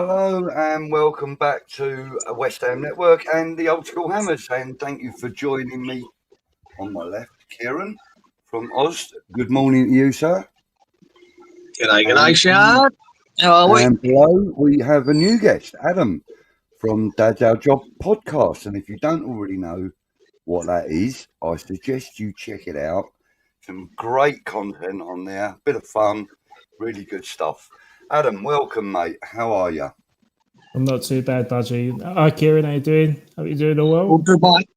Hello and welcome back to West Ham Network and the Old School Hammers. And thank you for joining me on my left, Kieran from Oz. Good morning to you, sir. G'day, Sean. How are we? And below we have a new guest, Adam from Dad's Our Job podcast. And if you don't already know what that is, I suggest you check it out. Some great content on there, bit of fun, really good stuff. Adam, welcome, mate. How are you? I'm not too bad, Budgie. Hi, Kieran. How you doing? Hope you're doing all well. All good, mate.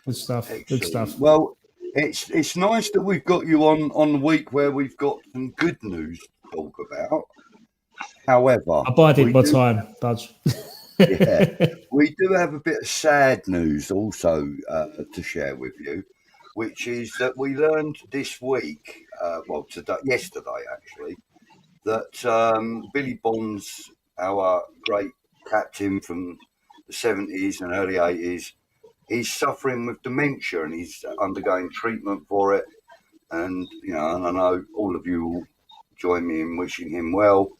Good stuff. Excellent. Good stuff. Well, it's nice that we've got you on the week where we've got some good news to talk about. However, I bided my time, Budge. Yeah, we do have a bit of sad news also to share with you, which is that we learned this week, yesterday actually, that Billy Bonds, our great captain from the 70s and early 80s, he's suffering with dementia and he's undergoing treatment for it. And, and I know all of you will join me in wishing him well.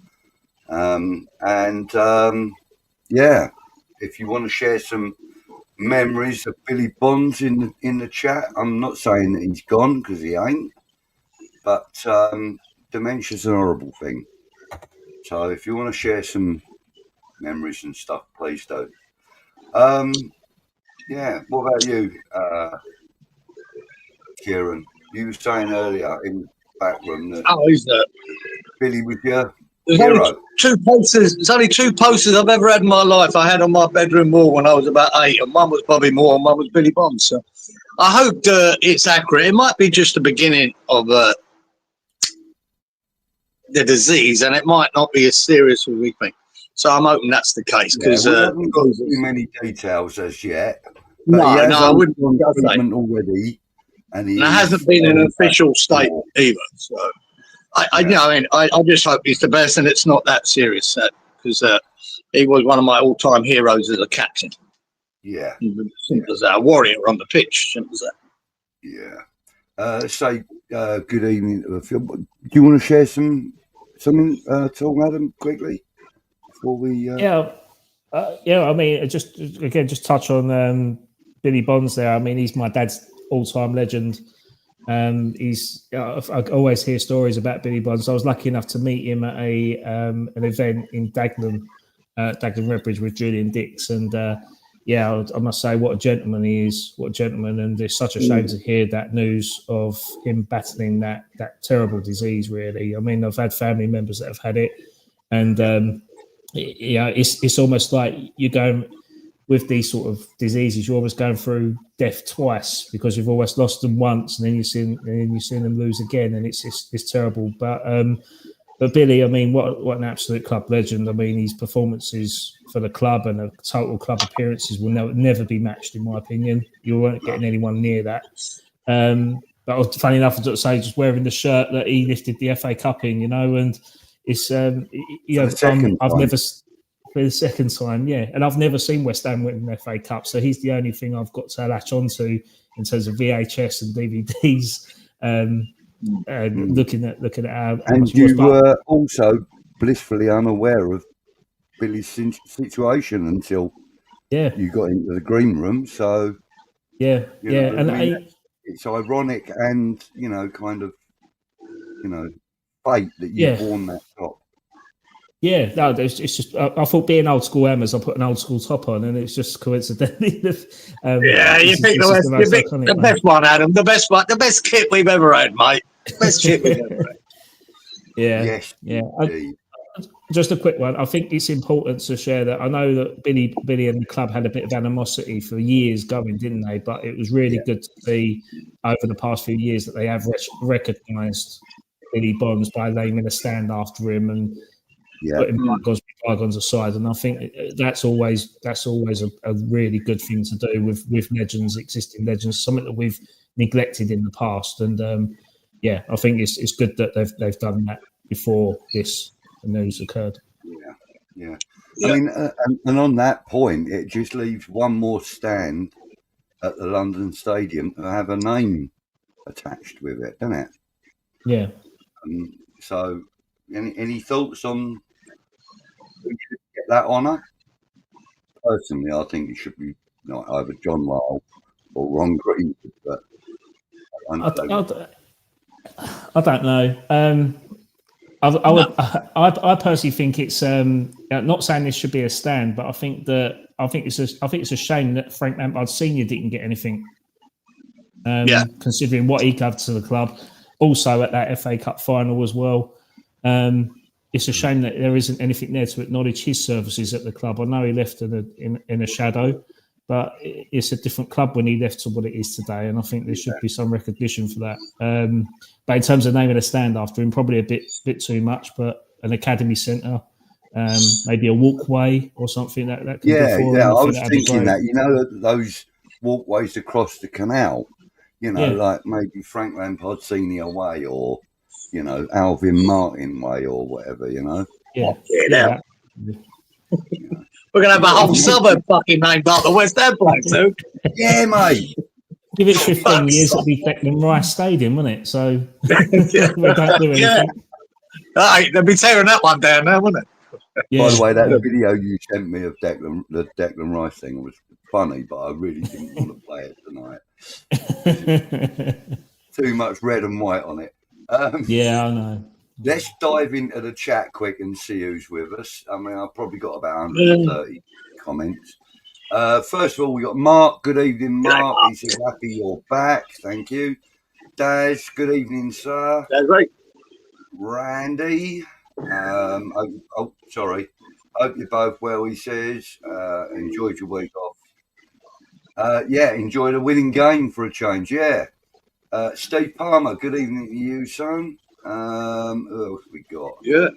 If you want to share some memories of Billy Bonds in the chat, I'm not saying that he's gone because he ain't, but dementia's an horrible thing. So if you want to share some memories and stuff, please do. What about you, Kieran? You were saying earlier in the back room that Billy was your hero. There's only two posters I've ever had in my life. I had on my bedroom wall when I was about 8, and one was Bobby Moore and one was Billy Bonds. So I hope it's accurate. It might be just the beginning of the disease, and it might not be as serious as we think. So I'm hoping that's the case because we haven't got too many details as yet. No, I wouldn't go treatment already, and it hasn't been an official statement either. So. I just hope he's the best and it's not that serious because he was one of my all-time heroes as a captain. Yeah. Simple as that. A warrior on the pitch. Simple as that. Yeah. Let's say good evening to the field. Do you want to share something, Tom, Adam, quickly before we? I mean, just touch on Billy Bonds there. I mean, he's my dad's all-time legend. I always hear stories about Billy Bonds. I was lucky enough to meet him at an event in Dagenham Redbridge with Julian Dix, and I must say what a gentleman he is. What a gentleman, and it's such a shame to hear that news of him battling that terrible disease. Really, I mean, I've had family members that have had it, and it's almost like you're going. With these sort of diseases, you're always going through death twice because you've always lost them once, and then you've seen them lose again, and it's terrible. But Billy, I mean, what an absolute club legend. I mean, his performances for the club and the total club appearances will never be matched, in my opinion. You won't get anyone near that. But funny enough, I'd say just wearing the shirt that he lifted the FA Cup in, and it's I've never. For the second time, and I've never seen West Ham win an FA Cup, so he's the only thing I've got to latch onto in terms of VHS and DVDs. Looking at our and you were also blissfully unaware of Billy's situation until you got into the green room. So it's ironic and fate that you've worn that top. Yeah, no, it's just I thought being old school Hammers, I put an old school top on, and it's just coincidentally. You picked the best one, Adam. The best kit we've ever had, mate. Best kit we've ever had. Just a quick one. I think it's important to share that. I know that Billy and the club had a bit of animosity for years going, didn't they? But it was really good to see over the past few years that they have recognised Billy Bonds by naming a stand after him and. Putting bygones aside, and I think that's always a really good thing to do with existing legends, something that we've neglected in the past. And I think it's good that they've done that before this news occurred. I mean, and on that point, it just leaves one more stand at the London Stadium to have a name attached with it, doesn't it? Yeah. So, any thoughts on we should get that honour? Personally, I think it should be either John Lyle or Ron Greenwood, but I don't know. I personally think it's not saying this should be a stand, but I think it's a shame that Frank Lampard Senior didn't get anything. Considering what he gave to the club, also at that FA Cup final as well. It's a shame that there isn't anything there to acknowledge his services at the club. I know he left in a shadow, but it's a different club when he left to what it is today, and I think there should be some recognition for that. But in terms of naming a stand after him, probably a bit too much. But an academy centre, maybe a walkway or something that could be for him. I was thinking that those walkways across the canal, like maybe Frank Lampard Senior Way or Alvin Martin Way or whatever, Yeah. We're going to have a whole suburb fucking named after West Ham place, too. Yeah, mate. Give it 15 years, it'll be Declan Rice Stadium, won't it? So we don't do anything. They'll be tearing that one down now, won't it? By the way, that video you sent me of the Declan Rice thing was funny, but I really didn't want to play it tonight. Too much red and white on it. I know. Let's dive into the chat quick and see who's with us. I mean, I've probably got about 130 comments. First of all, we got Mark. Good evening, Mark. He says, happy you're back. Thank you. Daz, good evening, sir. That's right. Randy. Sorry. Hope you're both well, he says. Enjoyed your week off. Enjoyed a winning game for a change. Yeah. Steve Palmer, good evening to you, son. Who else we got? Yeah.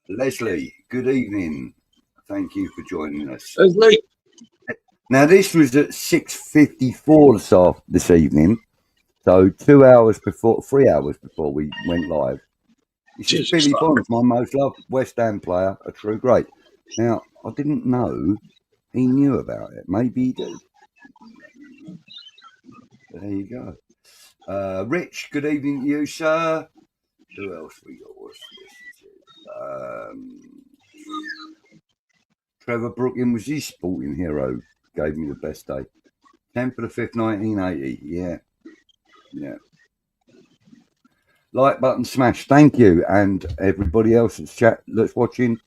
Leslie, good evening. Thank you for joining us. Leslie. Now, this was at 6:54 this evening, so 3 hours before we went live. This is Billy Bonds, my most loved West Ham player, a true great. Now, I didn't know he knew about it. Maybe he did. There you go. Rich, good evening to you, sir. Who else we got? What's this? Trevor Brooklyn was his sporting hero. Gave me the best day. 10th of the 5th, 1980. Yeah. Like button smash. Thank you. And everybody else that's watching.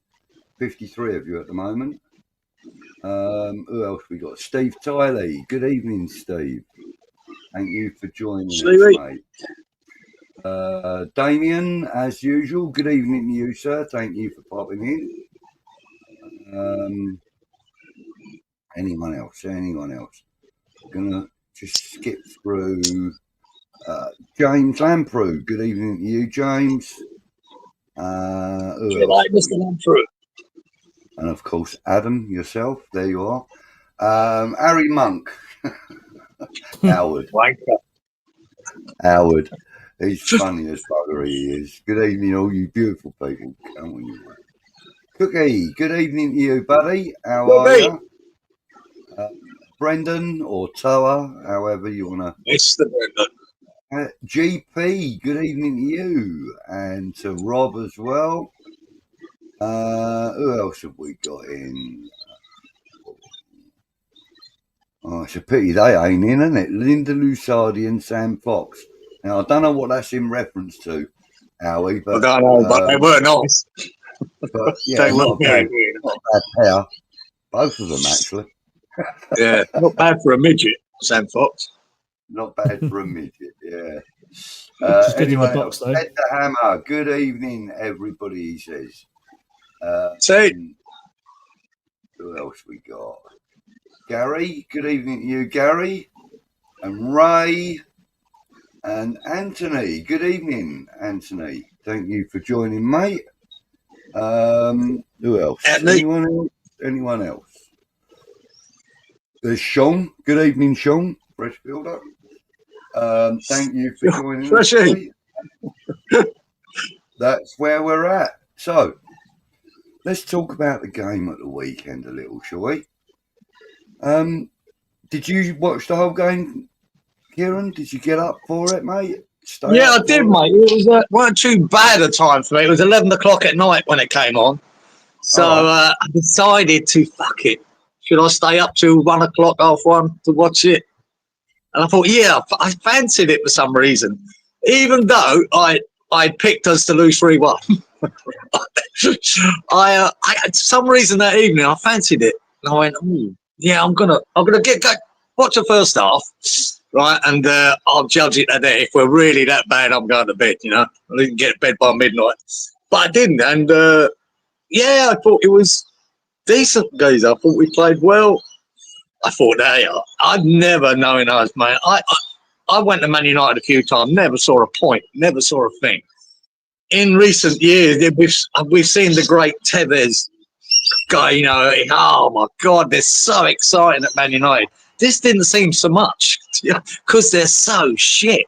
53 of you at the moment. Who else we got? Steve Tiley. Good evening, Steve. Thank you for joining us, mate. Damien, as usual, good evening to you, sir. Thank you for popping in. Anyone else? Gonna just skip through. James Lamprey, good evening to you, James. Mr. Lamprey. And of course, Adam, yourself. There you are. Harry Monk. Howard. Howard. He's funny as bugger, he is. Good evening, all you beautiful people. Come on, you. Cookie, good evening to you, buddy. How are you? Brendan or Toa, however you want to. Mr. Brendan. GP, good evening to you. And to Rob as well. Who else have we got in? Oh, it's a pity they ain't in, isn't it? Linda Lusardi and Sam Fox. Now, I don't know what that's in reference to, Howie, but... I don't know, but they were nice. But, yeah, not a bad pair. Both of them, actually. Yeah, not bad for a midget, Sam Fox. Not bad for a midget, yeah. Anyway, in the box, though. Ed the Hammer, good evening, everybody, he says. Who else we got? Gary, good evening to you, Gary. And Ray and Anthony. Good evening, Anthony. Thank you for joining, mate. Who else? Anyone else? There's Sean. Good evening, Sean. Fresh builder. Thank you for joining us. That's where we're at. So, let's talk about the game at the weekend a little, shall we? Did you watch the whole game, Kieran? Did you get up for it, mate? I did, mate. It was weren't too bad a time for me. It was 11 o'clock at night when it came on. So I decided to fuck it. Should I stay up till 1 o'clock, 1:30 to watch it? And I thought, yeah, I fancied it for some reason, even though I picked us to lose 3-1. I for some reason that evening I fancied it, and I went, "Ooh, yeah, I'm gonna get go watch the first half, right, and I'll judge it there. If we're really that bad, I'm going to bed. You know, I didn't get to bed by midnight, but I didn't, and yeah, I thought it was decent, guys. I thought we played well. I thought I'd never known us, mate. I went to Man United a few times, never saw a point, never saw a thing. In recent years, we've seen the great Tevez guy, you know, oh my God, they're so exciting at Man United. This didn't seem so much because they're so shit.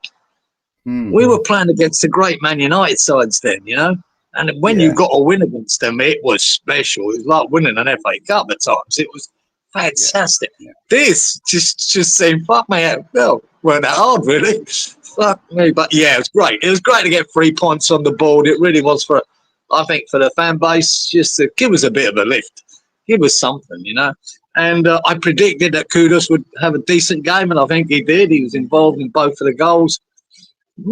Mm-hmm. We were playing against the great Man United sides then, you know, and when you got a win against them, it was special. It was like winning an FA Cup at times. It was fantastic. Yeah. This just seemed, fuck me, well, weren't that hard, really. Fuck me, but yeah, it was great. It was great to get 3 points on the board. It really was I think for the fan base, just to give us a bit of a lift, give us something, you know. And I predicted that Kudus would have a decent game, and I think he did. He was involved in both of the goals.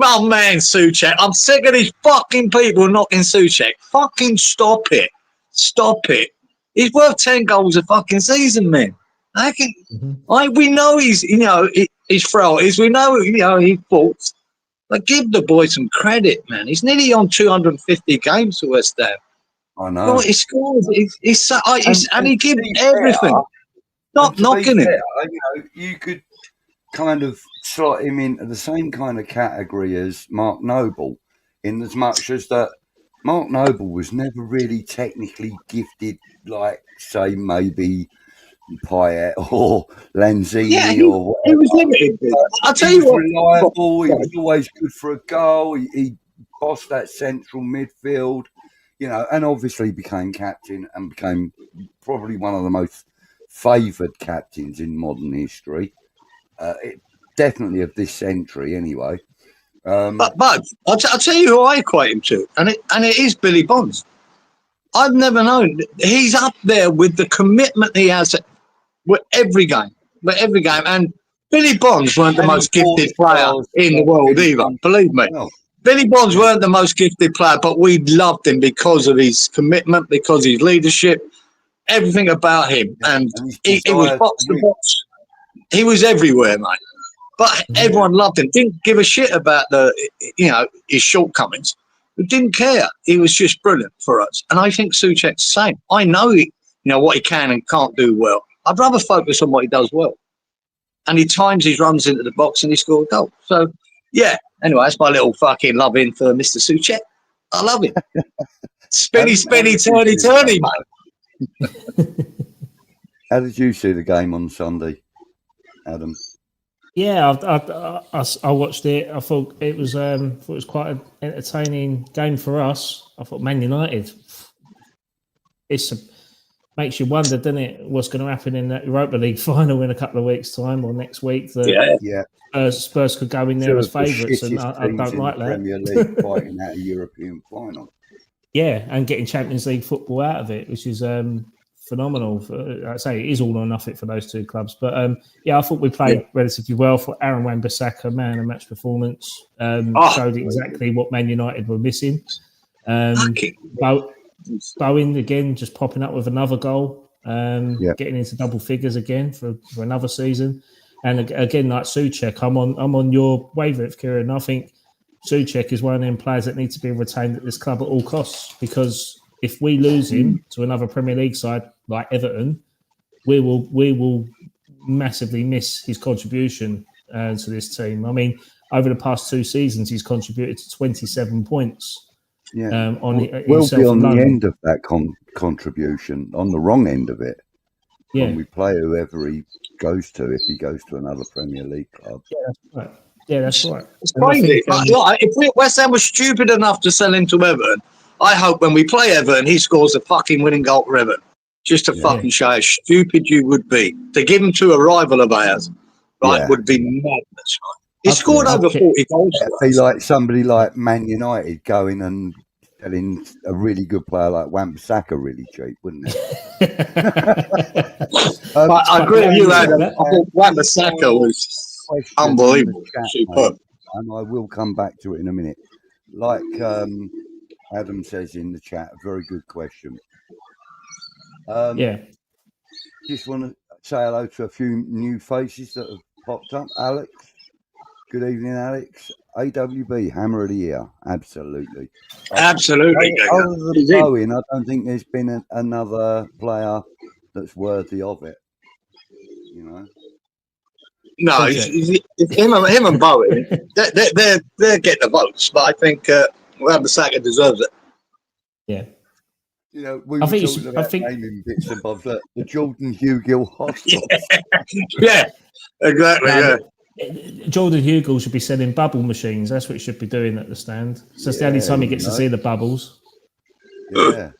Oh man, Souček, I'm sick of these fucking people knocking Souček. Fucking stop it. Stop it. He's worth 10 goals a fucking season, man. We know he's, you know, he's frailties. We know, you know, he faults. But give the boy some credit, man. He's nearly on 250 games for West Ham. I know. Well, he scores. And he gives everything. Not knocking him. You know, you could kind of slot him into the same kind of category as Mark Noble, in as much as that Mark Noble was never really technically gifted, like, say, maybe Payet or Lanzini or whatever. He was limited. I'll tell you what. Reliable. He was always good for a goal. He bossed that central midfield, you know, and obviously became captain and became probably one of the most favoured captains in modern history. Definitely of this century, anyway. But I'll tell you who I equate him to, and it is Billy Bonds. I've never known. He's up there with the commitment he has with every game. And Billy Bonds weren't the most gifted player in the world either, believe me. No. Billy Bonds weren't the most gifted player, but we loved him because of his commitment, because of his leadership, everything about him. And he was box to box. He was everywhere, mate. But everyone loved him. Didn't give a shit about his shortcomings. We didn't care. He was just brilliant for us. And I think Souček's the same. I know what he can and can't do well. I'd rather focus on what he does well. And he times his runs into the box and he scored a goal. So, yeah. Anyway, that's my little fucking loving for Mr. Souček. I love him. Spinny, turny, mate. How did you see the game on Sunday, Adam? Yeah, I watched it. I thought it was quite an entertaining game for us. I thought Man United. Makes you wonder, doesn't it, what's going to happen in that Europa League final in a couple of weeks' time or next week? Spurs could go in there as favourites, and I don't like that. Premier League fighting out a European final. Yeah, and getting Champions League football out of it, which is phenomenal. I say it is all or nothing for those two clubs. But I thought we played relatively well. For Aaron Wan-Bissaka, man, a match performance. Showed exactly what Man United were missing. Bowen again, just popping up with another goal, getting into double figures again for another season. And again, like Souček, I'm on your wavelength, Kieran. I think Souček is one of them players that needs to be retained at this club at all costs, because if we lose him to another Premier League side like Everton, we will massively miss his contribution to this team. I mean, over the past 2 seasons, he's contributed to 27 points. Yeah, we'll be on the end of that contribution, on the wrong end of it. Yeah, when we play whoever he goes to, if he goes to another Premier League club. Yeah, that's right. It's crazy. If West Ham was stupid enough to sell him to Everton, I hope when we play Everton, he scores a fucking winning goal for Everton, just to fucking show how stupid you would be. To give him to a rival of ours, would be madness, right? He scored over 40 goals. It'd be like somebody like Man United going and selling a really good player like Wan-Bissaka really cheap, wouldn't it? I agree with you, Adam. I thought Wan-Bissaka was Question unbelievable. in the chat, Superb. mate, and I will come back to it in a minute. Like Adam says in the chat, a very good question. Yeah. Just want to say hello to a few new faces that have popped up. Alex, good evening, Alex. AWB, Hammer of the Year, absolutely. Absolutely. Other than Bowen, I don't think there's been another player that's worthy of it. You know. No, him and Bowen, they're getting the votes, but I think Wan-Bissaka deserves it. Yeah. You know, we were talking about naming bits and bobs, like the Jordan Hugill hostels. Yeah, exactly. No, Jordan Hugill should be selling bubble machines. That's what he should be doing at the stand. So it's the only time he gets to see the bubbles. Yeah.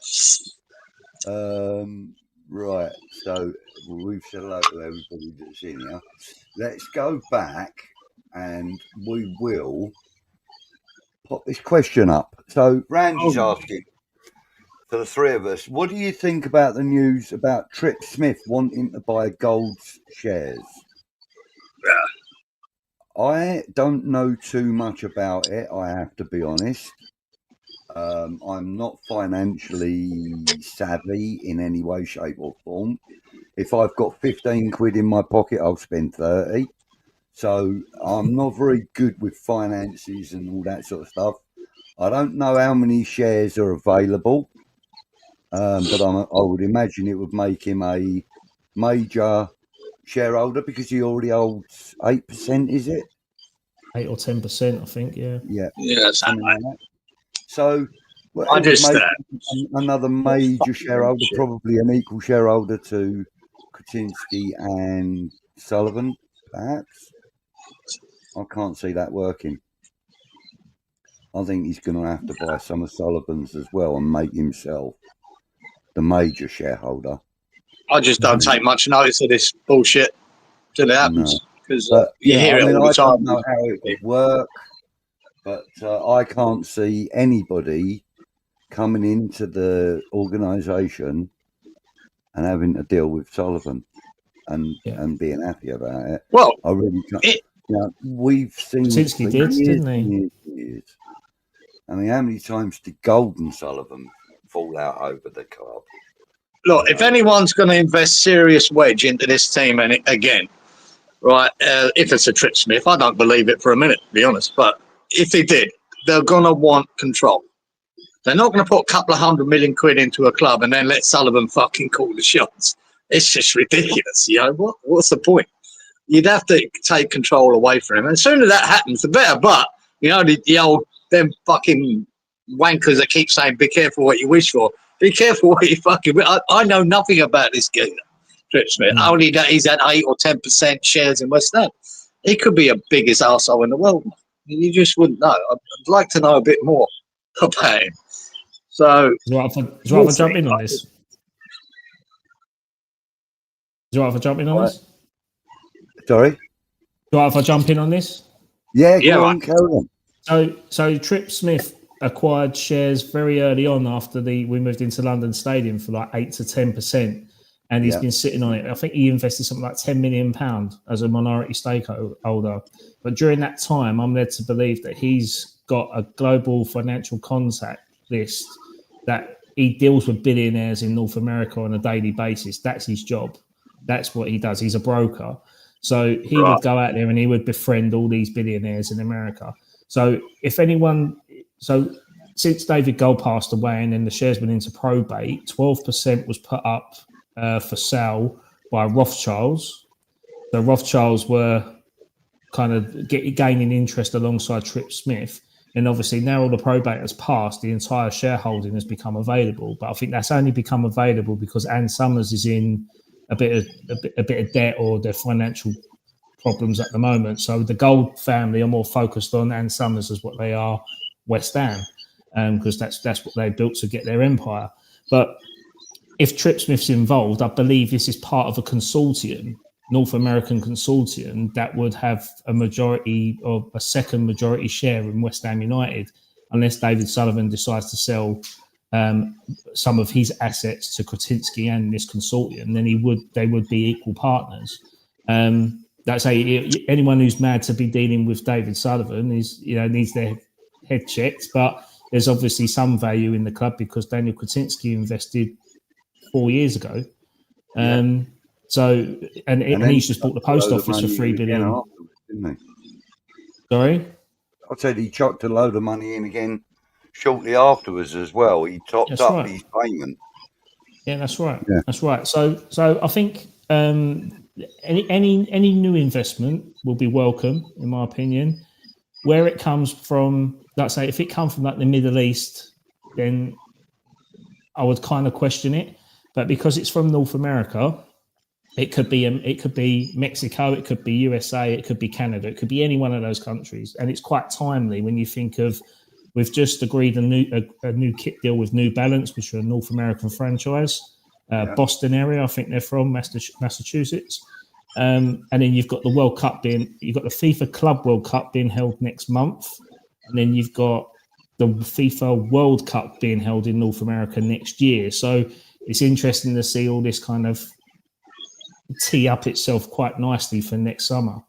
Right. So we've said hello to everybody that's in here. Let's go back and we will pop this question up. So Randy's asking for the three of us, what do you think about the news about Trip Smith wanting to buy Gold's shares? I don't know too much about it, I have to be honest. I'm not financially savvy in any way, shape or form. If I've got 15 quid in my pocket, I'll spend 30. So I'm not very good with finances and all that sort of stuff. I don't know how many shares are available, but I would imagine it would make him a major shareholder because he already holds 8%, is it? 8 or 10%, I think, Yeah, something like that. So I just another major shareholder, probably an equal shareholder to Kretinsky and Sullivan, perhaps. I can't see that working. I think he's going to have to buy some of Sullivan's as well and make himself the major shareholder. I just don't take much notice of this bullshit till it happens because you hear it all the time. I don't know how it would work, but I can't see anybody coming into the organisation and having to deal with Sullivan and being happy about it. Well, I really can't. We've seen Kretinsky did, didn't he? Years. I mean, how many times did Gold and Sullivan fall out over the club? Look, if anyone's going to invest serious wedge into this team, and again, right, if it's a Trip Smith, I don't believe it for a minute, to be honest. But if they did, they're going to want control. They're not going to put a couple of £100 million into a club and then let Sullivan fucking call the shots. It's just ridiculous, you know. What's the point? You'd have to take control away from him. And as soon as that happens, the better. But, you know, the old, them fucking wankers that keep saying, be careful what you wish for. Be careful what you fucking wish. I know nothing about this guy, Trip Smith. Only that he's at 8 or 10% shares in West Ham. He could be the biggest arsehole in the world. You just wouldn't know. I'd like to know a bit more about him. So, do you want to jump in on this? Do you want to jump in on this? Sorry? Do you want to jump in on this? Yeah, go on, carry on. So Trip Smith acquired shares very early on after we moved into London Stadium for like 8 to 10%, and he's been sitting on it. I think he invested something like £10 million as a minority stakeholder. But during that time, I'm led to believe that he's got a global financial contact list that he deals with billionaires in North America on a daily basis. That's his job. That's what he does. He's a broker. So he would go out there and he would befriend all these billionaires in America. So since David Gold passed away and then the shares went into probate, 12% was put up for sale by Rothschilds. The Rothschilds were kind of gaining interest alongside Trip Smith. And obviously now all the probate has passed, the entire shareholding has become available. But I think that's only become available because Ann Summers is in a bit of debt or their financial problems at the moment. So the Gold family are more focused on Ann Summers as what they are West Ham, because that's what they built to get their empire. But if Trip Smith's involved, I believe this is part of a consortium, North American consortium, that would have a majority or a second majority share in West Ham United. unless David Sullivan decides to sell some of his assets to Kretinsky and this consortium, then they would be equal partners. Like I say, anyone who's mad to be dealing with David Sullivan needs their head checked. But there's obviously some value in the club because Daniel Kretinsky invested 4 years ago. So he's just bought the post office for $3 billion. Didn't he? Sorry, I said he chucked a load of money in again shortly afterwards as well. He topped up his payment. Yeah, that's right. Yeah. That's right. So I think any new investment will be welcome, in my opinion. Where it comes from, like say, if it comes from like the Middle East, then I would kind of question it. But because it's from North America, it could be Mexico, it could be USA, it could be Canada, it could be any one of those countries, and it's quite timely when you think of we've just agreed a new kit deal with New Balance, which are a North American franchise, Boston area, I think they're from Massachusetts, and then you've got the World Cup the FIFA Club World Cup being held next month, and then you've got the FIFA World Cup being held in North America next year. So it's interesting to see all this kind of tee up itself quite nicely for next summer.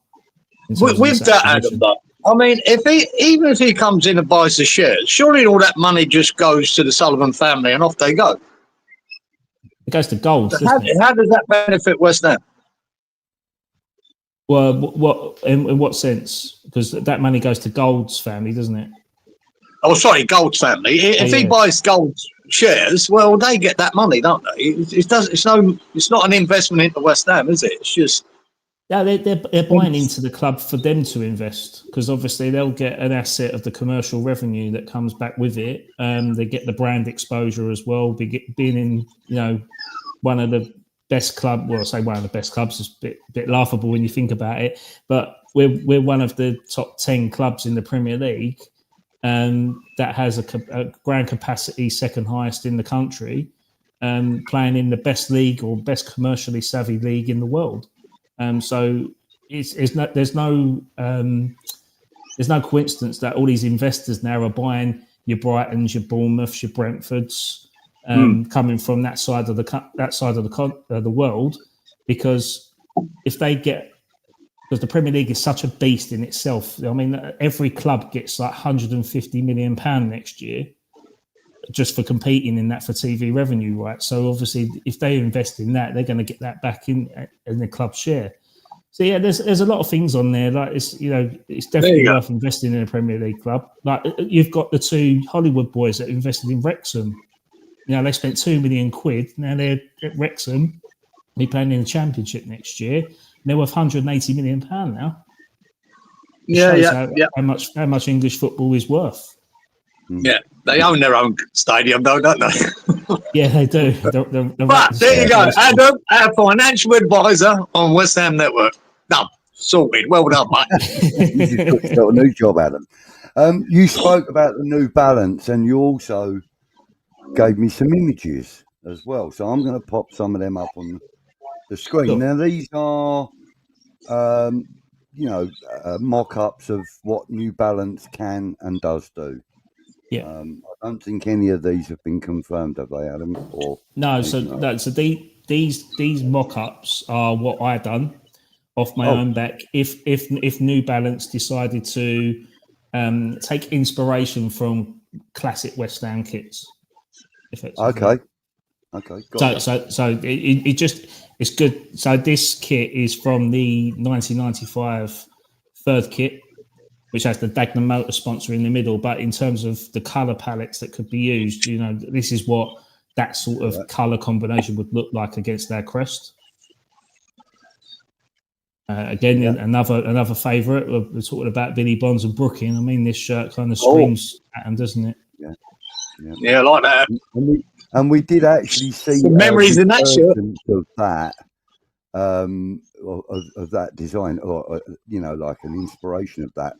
With that, Adam, though, I mean, even if he comes in and buys the shares, surely all that money just goes to the Sullivan family and off they go. It goes to gold. How does that benefit West Ham? Well, what in what sense? Because that money goes to Gold's family, doesn't it? Oh, sorry, Gold's family. If he buys Gold's shares, well, they get that money, don't they? It's not an investment into West Ham, is it? It's just they're buying into the club for them to invest, because obviously they'll get an asset of the commercial revenue that comes back with it. They get the brand exposure as well. Being in one of the best club. Well, I say one of the best clubs is a bit laughable when you think about it, but we're one of the top 10 clubs in the Premier League. That has a grand capacity, second highest in the country, playing in the best league or best commercially savvy league in the world. So there's no coincidence that all these investors now are buying your Brightons, your Bournemouths, your Brentfords, coming from that side of the world, because if they get. Because the Premier League is such a beast in itself. I mean, every club gets like £150 million next year just for competing in that for TV revenue, right? So obviously, if they invest in that, they're going to get that back in the club share. So yeah, there's a lot of things on there. Like it's definitely worth investing in a Premier League club. Like you've got the two Hollywood boys that invested in Wrexham. They spent £2 million. Now they're at Wrexham. They're playing in the Championship next year. They're worth £180 million now. How much English football is worth. Yeah, they own their own stadium, though, don't they? Yeah, they do. But there you go, Adam, our financial advisor on West Ham Network. Done. Sorted. Well done, mate. You just got a new job, Adam. You spoke about the New Balance, and you also gave me some images as well. So I'm going to pop some of them up on the screen. Sure. Now, these are, mock-ups of what New Balance can and does do. Yeah. I don't think any of these have been confirmed, have they, Adam? No. So these mock-ups are what I done off my own back. If New Balance decided to take inspiration from classic West Ham kits. Okay. So it's good. So this kit is from the 1995 third kit, which has the Dagenham motor sponsor in the middle. But in terms of the colour palettes that could be used, this is what that sort of colour combination would look like against our crest. Another favourite. We're talking about Billy Bonds and Brooking. I mean, this shirt kind of screams at him, doesn't it? Yeah, I like that. And we did actually see some memories in that shirt of that, of that design, or like an inspiration of that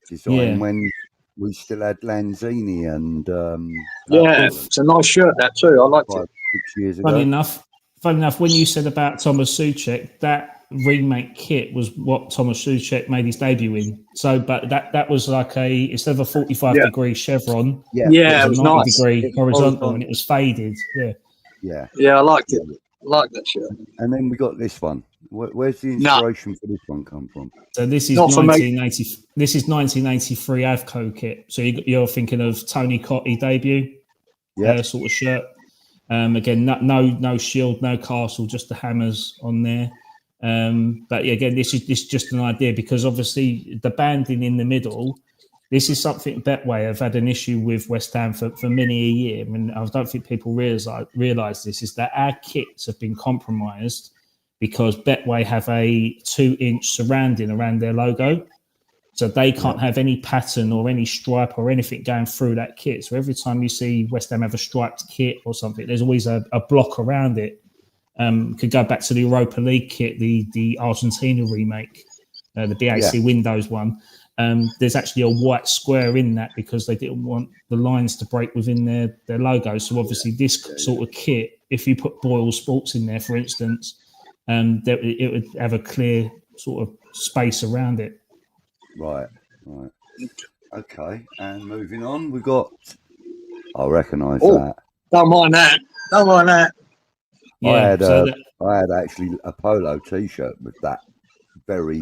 design when we still had Lanzini and it's a nice shirt that too. I liked it. 6 years ago. Funny enough, when you said about Thomas Souček, that remake kit was what Thomas Soucek made his debut in. So, but that was like instead of a 45-degree chevron, it was 90-degree nice. horizontal, and it was faded. Yeah, I liked it. I like that shirt. And then we got this one. Where's the inspiration for this one come from? So this is 1980. This is 1983 Avco kit. So you're thinking of Tony Cottee debut, sort of shirt. Again, no shield, no castle, just the hammers on there. But again, this is just an idea because obviously the banding in the middle. This is something Betway have had an issue with West Ham for many a year, and I don't think people realise this, is that our kits have been compromised because Betway have a 2-inch surrounding around their logo. So they can't have any pattern or any stripe or anything going through that kit. So every time you see West Ham have a striped kit or something, there's always a block around it. Could go back to the Europa League kit, the Argentina remake, the BAC Windows one. There's actually a white square in that because they didn't want the lines to break within their logo. So obviously this sort of kit, if you put Boyle Sports in there, for instance, it would have a clear sort of space around it. Right. Okay, and moving on, we got. I recognise that. Don't mind that. Yeah, I had actually a polo T-shirt with that very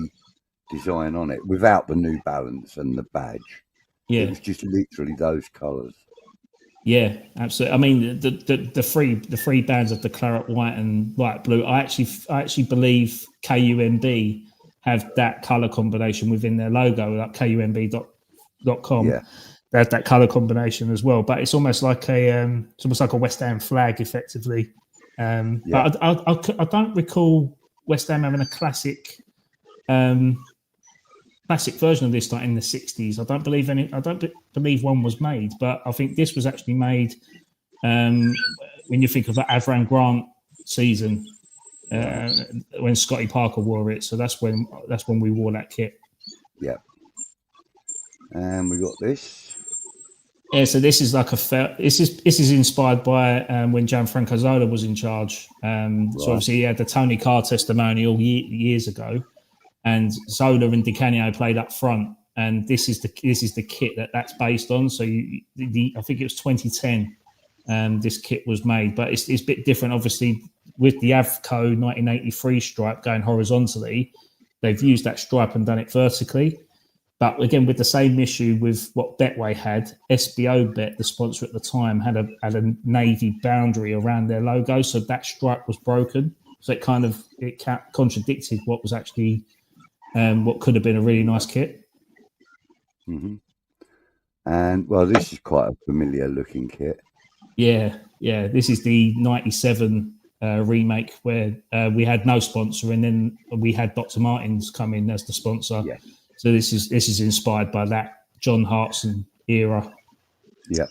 design on it, without the New Balance and the badge. Yeah, it was just literally those colours. Yeah, absolutely. I mean, the three bands of the claret white and light blue. I actually believe KUMB have that color combination within their logo, like KUMB.com. Yeah. They have that color combination as well, but it's almost like a West Ham flag, effectively. But I don't recall West Ham having a classic version of this like in the 60s. I don't believe one was made, but I think this was actually made when you think of the Avram Grant season when Scotty Parker wore it. So that's when we wore that kit. Yeah. And we got this. Yeah, so this is like this is inspired by when Gianfranco Zola was in charge. So obviously he had the Tony Carr testimonial years ago, and Zola and Di Canio played up front, and this is the kit that's based on. So I think it was 2010. This kit was made, but it's a bit different, obviously, with the Avco 1983 stripe going horizontally. They've used that stripe and done it vertically. But again, with the same issue with what Betway had, SBO Bet, the sponsor at the time, had a navy boundary around their logo, so that stripe was broken. So it contradicted what was actually what could have been a really nice kit. Mm-hmm. And well, this is quite a familiar looking kit. Yeah. This is the '97 remake where we had no sponsor, and then we had Dr. Martens come in as the sponsor. Yeah. So this is inspired by that John Hartson era. Yeah.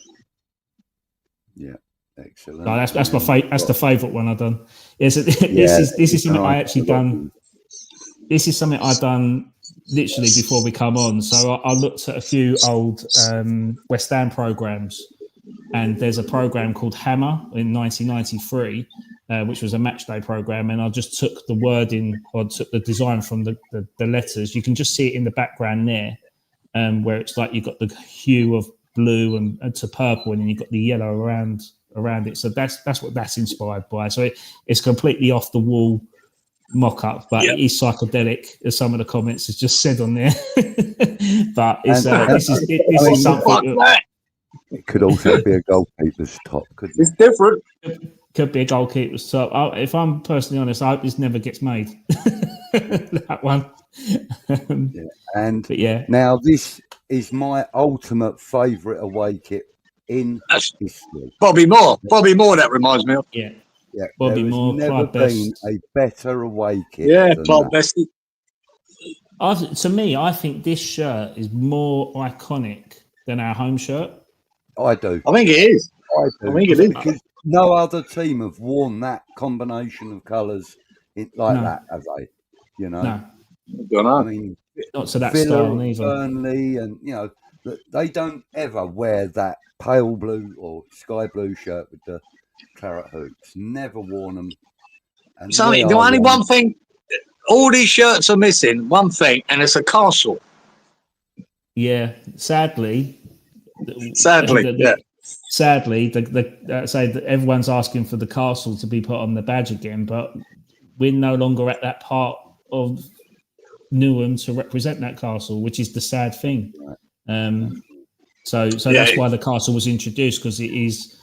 Excellent. No, that's the favourite one I've done. This is something I actually done. This is something I've done literally before we come on. So I looked at a few old West Ham programs, and there's a program called Hammer in 1993. Which was a match day program, and I just took the wording or took the design from the letters. You can just see it in the background there, where it's like you've got the hue of blue and to purple, and then you've got the yellow around it. So that's what that's inspired by. So it's completely off the wall mock-up, but it is psychedelic, as some of the comments has just said on there. But this is something. It could also be a goalkeeper's top, couldn't it? It's different. Could be a goalkeeper's top. If I'm personally honest, I hope this never gets made. That one. Now this is my ultimate favourite away kit in history. Bobby Moore, that reminds me of. Yeah. Bobby Moore. Never been a better away kit. Yeah, Clive Best. To me, I think this shirt is more iconic than our home shirt. I do. I think it is. Because no other team have worn that combination of colours that, have they? You know? No. I mean, not to that Villa, style either. Burnley, and they don't ever wear that pale blue or sky blue shirt with the claret hoops. Never worn them. And the only one thing all these shirts are missing one thing, and it's a castle. Yeah, sadly, Sadly, yeah. Sadly, say that everyone's asking for the castle to be put on the badge again, but we're no longer at that part of Newham to represent that castle, which is the sad thing. So that's why the castle was introduced, because it is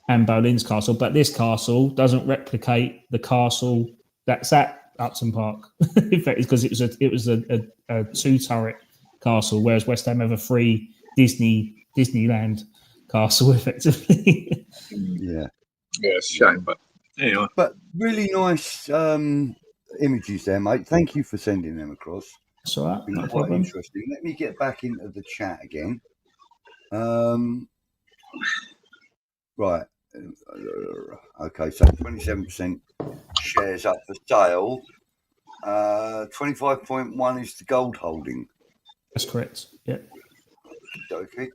Anne Boleyn's castle, but this castle doesn't replicate the castle that's at Upton Park. In fact, it's because it was a two-turret castle, whereas West Ham have a free Disneyland castle, effectively. Yeah, it's a shame, but anyway. But really nice images there, mate. Thank you for sending them across. That's all right, no Quite problem. interesting. Let me get back into the chat again. Right. Okay, so 27% shares up for sale. 25.1 is the gold holding. That's correct. Yeah. Okay.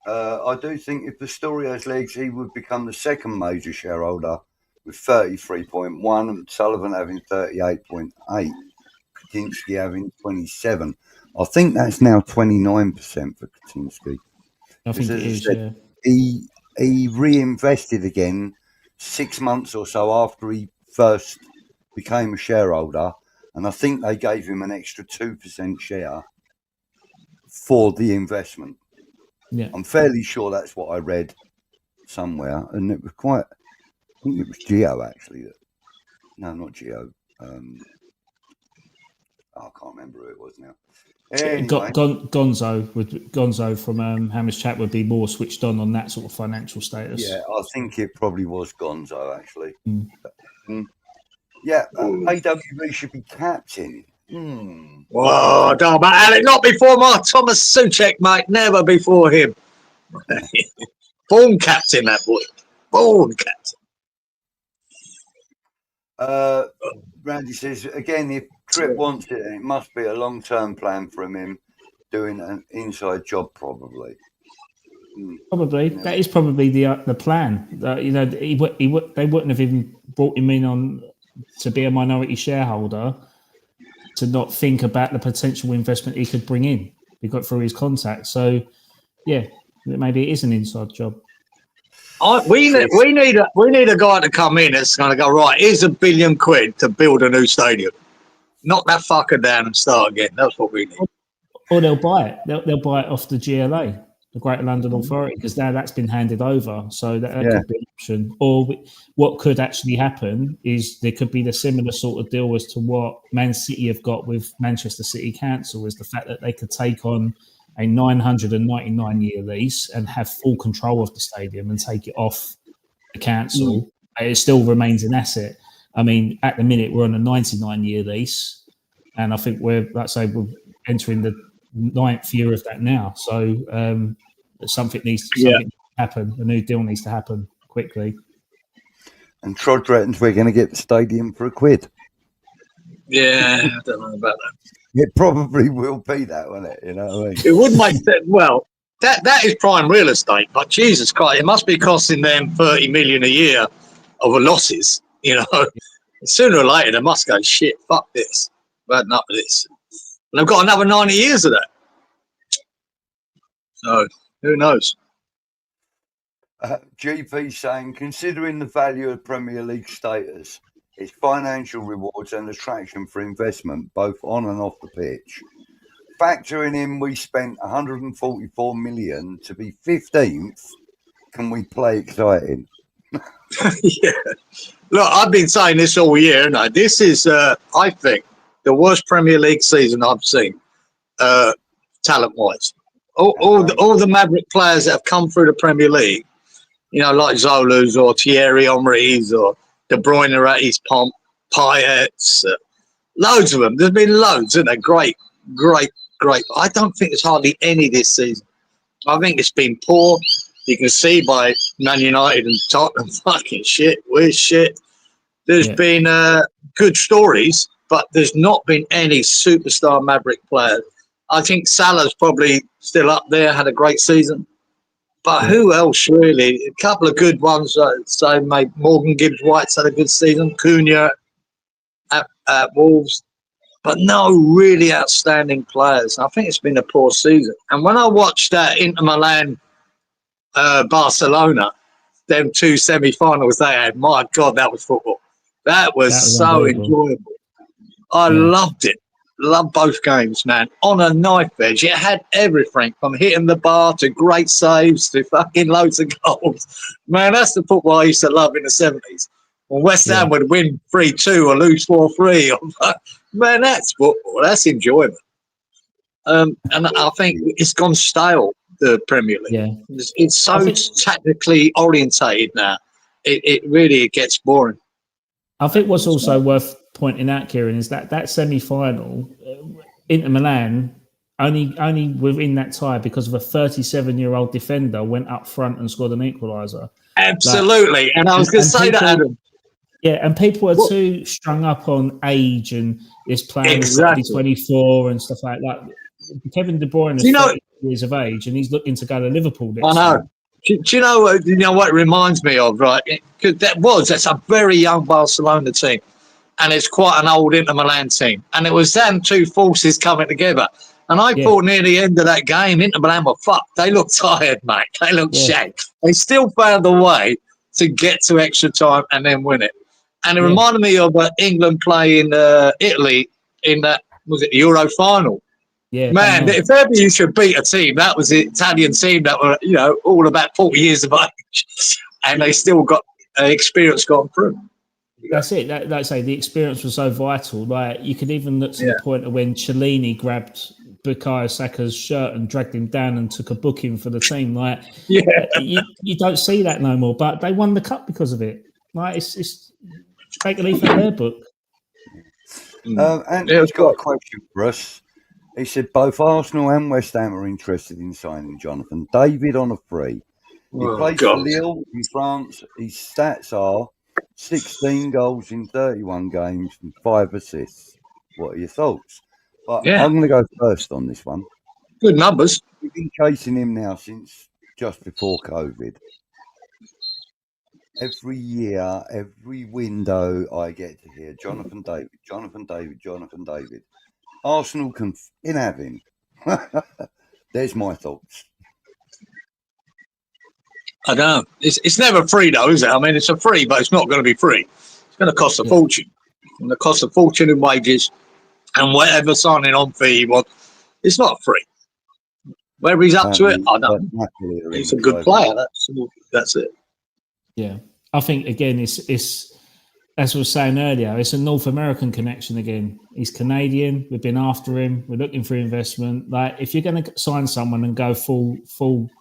I do think if the story has legs, he would become the second major shareholder with 33.1, and Sullivan having 38.8, Kaczynski having 27. I think that's now 29% for Kaczynski. I think it is, said, He reinvested again 6 months or so after he first became a shareholder, and I think they gave him an extra 2% share for the investment. Yeah. I'm fairly sure that's what I read somewhere, and it was I think it was Geo actually. No, not Geo. I can't remember who it was now. Anyway. Gonzo from Hammer's Chat would be more switched on that sort of financial status. Yeah, I think it probably was Gonzo actually. Yeah, AWB should be captain. Whoa, don't, but Alec, not before my Thomas Souček, mate. Never before him. Born captain, that boy. Born captain. Randy says again, if Tripp wants it, it must be a long-term plan from him doing an inside job, probably. Probably that is probably the plan. They wouldn't have even brought him in on to be a minority shareholder to not think about the potential investment he could bring in. He got through his contacts, so yeah, maybe it is an inside job. We need a guy to come in that's going to go, right, here's £1 billion to build a new stadium. Knock that fucker down and start again. That's what we need. Or they'll buy it. They'll buy it off the GLA, the Greater London Authority, because now that's been handed over. So that could be an option. Or what could actually happen is there could be the similar sort of deal as to what Man City have got with Manchester City Council, is the fact that they could take on a 999-year lease and have full control of the stadium and take it off the council. It still remains an asset. I mean, at the minute, we're on a 99-year lease, and I think we're entering the 9th year of that now. So something needs to happen. A new deal needs to happen quickly. And Trod reckons we're going to get the stadium for £1. Yeah, I don't know about that. It probably will be that, won't it? You know what I mean? It would make sense. Well, that is prime real estate, but Jesus Christ, it must be costing them 30 million a year of losses. You know, sooner or later they must go, shit, fuck this, we've had enough of this. And they've got another 90 years of that. So who knows? GP saying, considering the value of Premier League status, its financial rewards and attraction for investment, both on and off the pitch, factoring in we spent 144 million to be 15th, can we play exciting? Yeah. Look, I've been saying this all year, and this is, I think, the worst Premier League season I've seen, talent-wise. All the Maverick players that have come through the Premier League, you know, like Zolu's or Thierry Henry's or De Bruyne at his pomp, Payet's, loads of them. There's been loads, isn't there? Great. I don't think there's hardly any this season. I think it's been poor. You can see by Man United and Tottenham, fucking shit, we're shit. There's been good stories, but there's not been any superstar Maverick players. I think Salah's probably still up there, had a great season. But who else really? A couple of good ones. So maybe Morgan Gibbs-White's had a good season. Cunha at Wolves. but no really outstanding players. I think it's been a poor season. And when I watched that Inter Milan Barcelona, them two semi-finals they had, my God, that was football. That was so enjoyable. I loved it. Loved both games, man. On a knife edge. It had everything from hitting the bar to great saves to fucking loads of goals. Man, that's the football I used to love in the 70s. When West Ham would win 3-2 or lose 4-3. Man, that's football. That's enjoyment. And I think it's gone stale, the Premier League. Yeah. It's so tactically orientated now. It really gets boring. I think what's also worth pointing out, Kieran, is that semi-final, Inter Milan only within that tie because of a 37-year-old defender went up front and scored an equaliser. Absolutely, and I was going to say that, Adam. Yeah, and people are too strung up on age and this playing 24 and stuff like that. Kevin De Bruyne is 30 years of age and he's looking to go to Liverpool next I know. Do you know what it reminds me of, right? That's a very young Barcelona team, and it's quite an old Inter Milan team. And it was them two forces coming together. And I thought near the end of that game, Inter Milan were fucked. They looked tired, mate. They looked shagged. They still found a way to get to extra time and then win it. And it reminded me of England playing Italy in that, was it the Euro final? Yeah, man, if ever you should beat a team, that was the Italian team that were, all about 40 years of age, and they still got experience gone through. That's it. Like I say, the experience was so vital. Like you could even look to the point of when Cellini grabbed Bukayo Saka's shirt and dragged him down and took a booking for the team. Like, you don't see that no more. But they won the cup because of it. Like it's take a leaf out of their book. And he's got a question for us. He said both Arsenal and West Ham are interested in signing Jonathan David on a free. He plays for Lille in France. His stats are 16 goals in 31 games and 5 assists. What are your thoughts? But I'm going to go first on this one. Good numbers. We've been chasing him now since just before COVID. Every year, every window, I get to hear Jonathan David, Jonathan David, Jonathan David. Arsenal can have him. There's my thoughts. I don't know. It's never free, though, is it? I mean, it's a free, but it's not going to be free. It's going to cost a fortune. It's going to cost a fortune in wages and whatever signing on fee he wants. It's not free. Whether he's up to it, I don't know. He's a good player. That's it. Yeah. I think, again, it's as I was saying earlier, it's a North American connection again. He's Canadian. We've been after him. We're looking for investment. Like, if you're going to sign someone and go full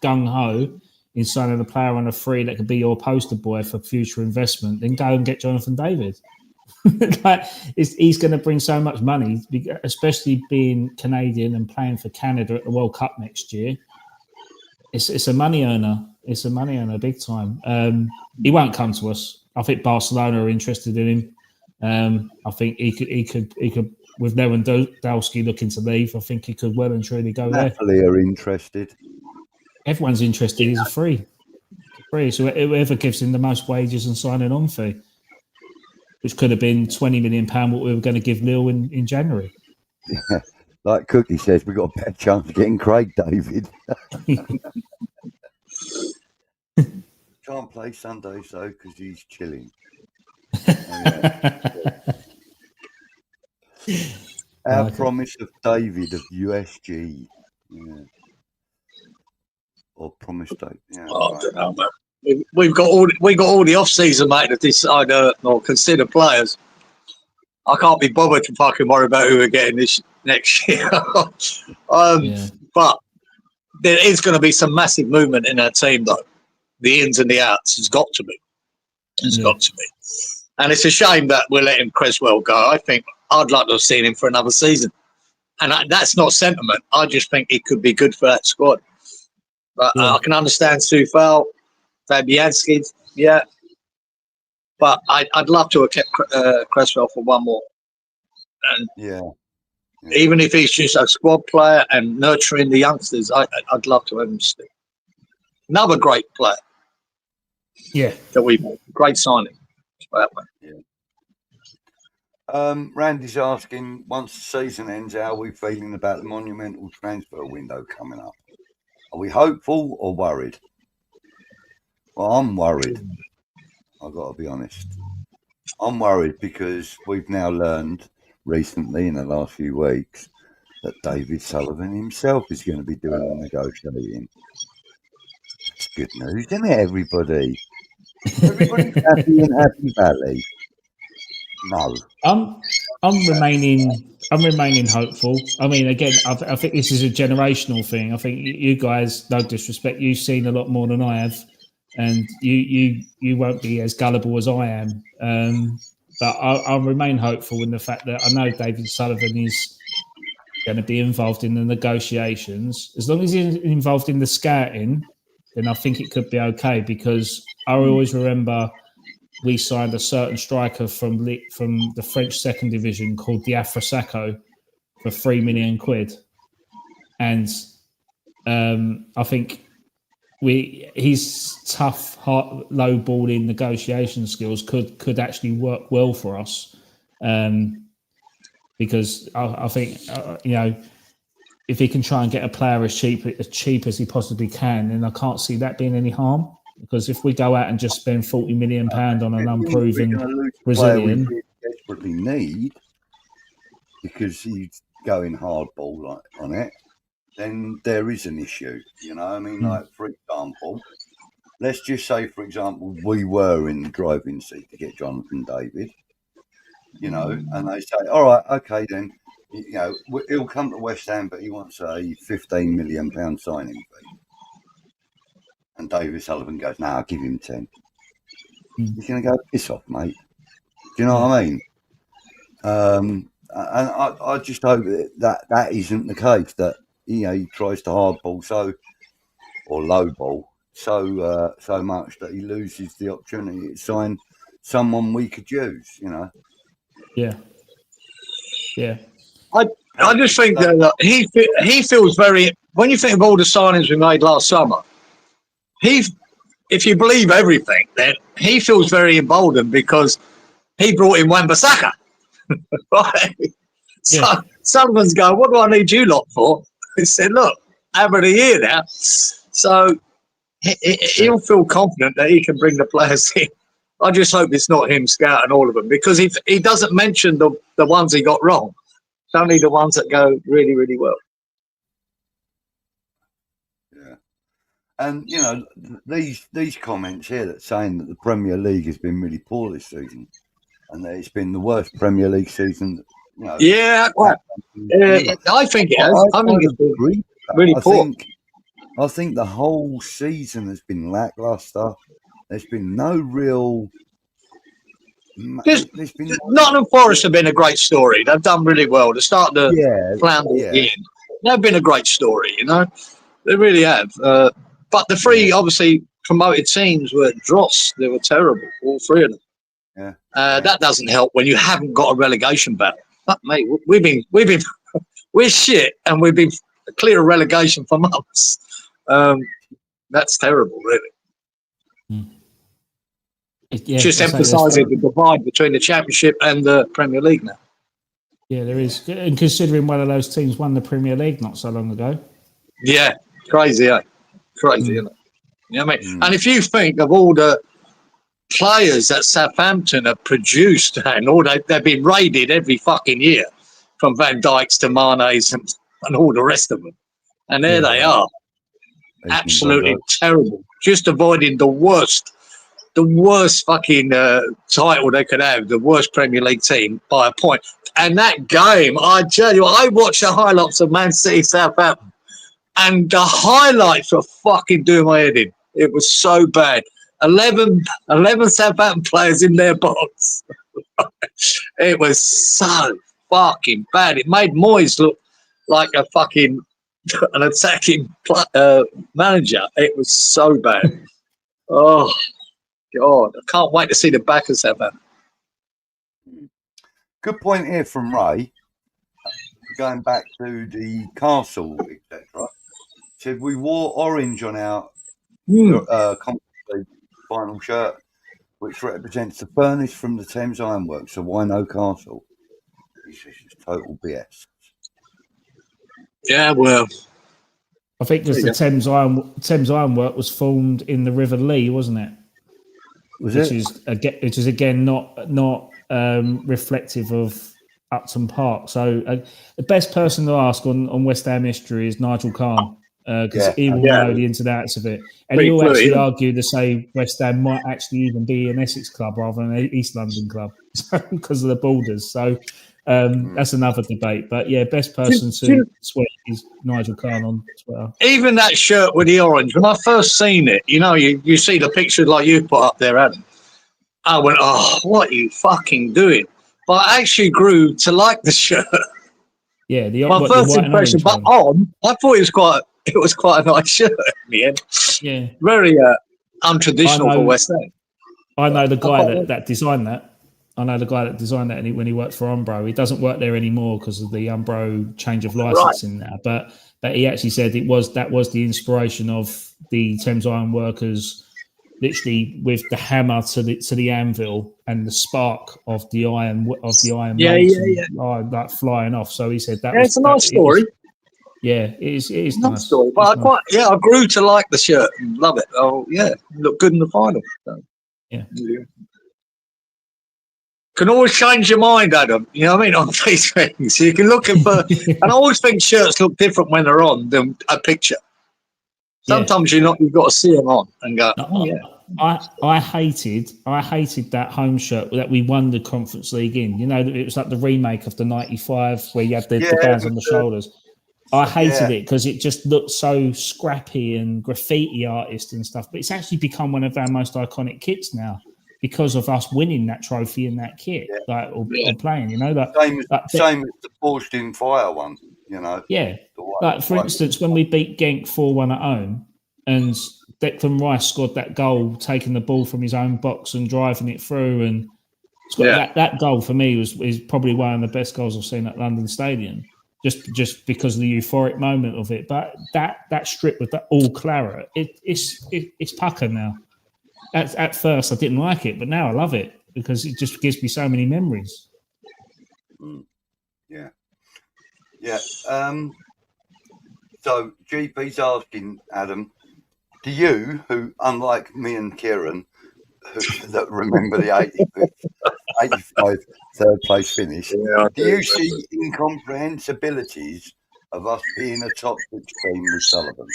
gung-ho in signing a player on a free that could be your poster boy for future investment, then go and get Jonathan David. Like, he's going to bring so much money, especially being Canadian and playing for Canada at the World Cup next year. It's a money earner. It's a money earner big time. He won't come to us. I think Barcelona are interested in him. I think he could with Lewandowski looking to leave. I think he could well and truly go there. Napoli are interested. Everyone's interested. He's a free. So whoever gives him the most wages and signing on fee, which could have been £20 million, what we were going to give Lille in January. Yeah. Like Cookie says, we've got a better chance of getting Craig David. Can't play Sundays though because he's chilling. Our promise of David of USG. Yeah. Or promise David. Yeah, I don't know, man. We've got all the off season, mate, to decide or consider players. I can't be bothered to fucking worry about who we're getting this next year. But there is going to be some massive movement in our team, though. The ins and the outs. It's got to be. Got to be. And it's a shame that we're letting Cresswell go. I think I'd like to have seen him for another season. And that's not sentiment. I just think he could be good for that squad. But I can understand Soufal, Fabianski, But I'd love to have kept Cresswell for one more. And even if he's just a squad player and nurturing the youngsters, I'd love to have him still. Another great player. Yeah. That we made. Great signing. That way. Yeah. Randy's asking, once the season ends, how are we feeling about the monumental transfer window coming up? Are we hopeful or worried? Well, I'm worried. I've got to be honest. I'm worried because we've now learned recently in the last few weeks that David Sullivan himself is going to be doing the negotiating. That's good news, isn't it, everybody? Everybody's happy in Happy Valley. No. I'm remaining hopeful. I mean, again, I think this is a generational thing. I think you guys, no disrespect, you've seen a lot more than I have, and you won't be as gullible as I am. But I'll remain hopeful in the fact that I know David Sullivan is going to be involved in the negotiations. As long as he's involved in the scouting, then I think it could be okay, because I always remember we signed a certain striker from the French second division called Diafra Sakho for £3 million. And I think his tough, low balling negotiation skills could actually work well for us. Because I think, if he can try and get a player as cheap as he possibly can, then I can't see that being any harm. Because if we go out and just spend £40 million on an unproven Brazilian, we desperately need, because he's going hardball on it, then there is an issue. You know, I mean, like, for example, let's just say, for example, we were in the driving seat to get Jonathan David. You know, and they say, all right, okay, then, he'll come to West Ham, but he wants a £15 million signing fee. And David Sullivan goes, "No, I'll give him 10. He's going to go, piss off, mate. Do you know what I mean? And I just hope that isn't the case, that, he tries to hardball or lowball so much that he loses the opportunity to sign someone we could use, Yeah. I just think that he feels very. When you think of all the signings we made last summer, if you believe everything, then he feels very emboldened because he brought in Wan-Bissaka. Right? So Sullivan's going, "What do I need you lot for?" He said, "Look, having a year now." So he'll feel confident that he can bring the players in. I just hope it's not him scouting all of them, because if he doesn't mention the ones he got wrong, it's only the ones that go really, really well. Yeah. And, these comments here that saying that the Premier League has been really poor this season and that it's been the worst Premier League season. Yeah, well, I think it has. I think it's been really poor. I think the whole season has been lackluster. There's been no real... Nottingham Forest have been a great story. They've done really well. To start the flounder again, they've been a great story, They really have. But the three, obviously, promoted teams were dross. They were terrible, all three of them. Yeah. That doesn't help when you haven't got a relegation battle. But, mate, we're shit, and we've been clear of relegation for months. That's terrible, really. Just emphasising the divide between the Championship and the Premier League now. Yeah, there is. And considering one of those teams won the Premier League not so long ago. Yeah, crazy, eh? Crazy, isn't it? You know what I mean? And if you think of all the players that Southampton have produced, and all they've been raided every fucking year, from Van Dijks to Mane's and all the rest of them. And there they are. Absolutely terrible. Just avoiding the worst fucking title they could have, the worst Premier League team by a point. And that game, I tell you, I watched the highlights of Man City Southampton, and the highlights were fucking doing my head in. It was so bad. 11 Southampton players in their box. It was so fucking bad. It made Moyes look like a fucking an attacking manager. It was so bad. Oh, God. I can't wait to see the back of Southampton. Good point here from Ray. Going back to the castle, etc. Said we wore orange on our final shirt, which represents the furnace from the Thames Ironworks. So why no castle? He says it's total BS. Yeah, well, I think because the Thames Ironwork was formed in the River Lee, wasn't it? Which is again not reflective of Upton Park. So the best person to ask on West Ham history is Nigel Kahn, because he will know the ins and outs of it, and he will actually argue to say West Ham might actually even be an Essex club rather than an East London club because of the borders. So that's another debate. But yeah, best person to swear is Nigel Kahn on Twitter. Even that shirt with the orange, when I first seen it, you see the picture like you put up there, Adam. I went, oh, what are you fucking doing? But I actually grew to like the shirt. Yeah, my first impression, but I thought it was quite a nice shirt in the end. Yeah, very untraditional for West Ham. I know the guy that designed that. I know the guy that designed that, and when he worked for Umbro, he doesn't work there anymore because of the Umbro change of licensing now. But he actually said that was the inspiration of the Thames Iron Workers, literally with the hammer to the anvil and the spark of the iron like flying off. So he said it's a nice story. It is nice story. But I grew to like the shirt and love it. Oh yeah, looked good in the final. So. Yeah. Can always change your mind, Adam. You know what I mean? On these things, so you can look for. And I always think shirts look different when they're on than a picture. Sometimes you've got to see them on and go. Oh yeah. I hated that home shirt that we won the Conference League in. It was like the remake of the '95 where you had the bands on the shoulders. I hated it because it just looked so scrappy and graffiti artist and stuff. But it's actually become one of our most iconic kits now, because of us winning that trophy in that kit, or playing, same as the Forged in Fire one, Yeah, like for instance, when we beat Genk 4-1 at home, and Declan Rice scored that goal, taking the ball from his own box and driving it through, and that goal for me is probably one of the best goals I've seen at London Stadium, just because of the euphoric moment of it. But that strip with that all claret, it's pucker now. At first, I didn't like it, but now I love it because it just gives me so many memories. Yeah. So GP's asking Adam, do you, who unlike me and Kieran, that remember the 85 third place finish, do you see incomprehensibilities of us being a top 6 team with Sullivan?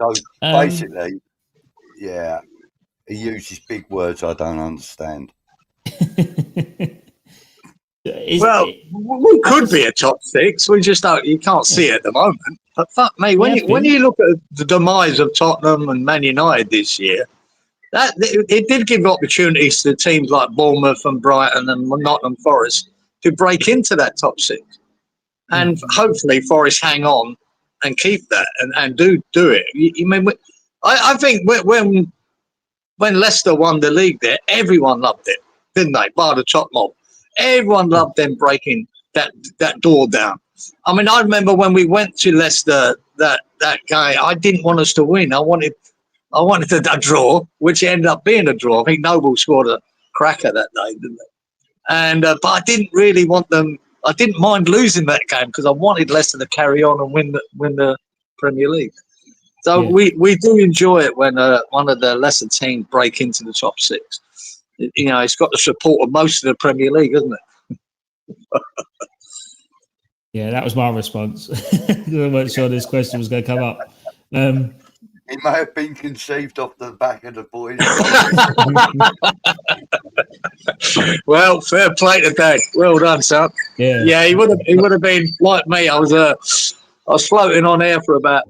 So basically. Yeah, he uses big words I don't understand. We could be a top 6. We just don't. You can't see it at the moment. But fuck me, when you look at the demise of Tottenham and Man United this year, it did give opportunities to teams like Bournemouth and Brighton and Nottingham Forest to break into that top 6, and hopefully Forest hang on and keep that and do it. You mean? I think when Leicester won the league there, everyone loved it, didn't they? Bar the top mob. Everyone loved them breaking that door down. I mean, I remember when we went to Leicester that game, I didn't want us to win. I wanted a draw, which ended up being a draw. I think Noble scored a cracker that day, didn't they? And but I didn't really want them. I didn't mind losing that game because I wanted Leicester to carry on and win the Premier League. So we do enjoy it when one of the lesser teams break into the top 6. It's got the support of most of the Premier League, isn't it? Yeah, that was my response. I wasn't sure this question was going to come up. It may have been conceived off the back of the boys. Well, fair play to Dad. Well done, son. Yeah, he would have been like me. I was floating on air for about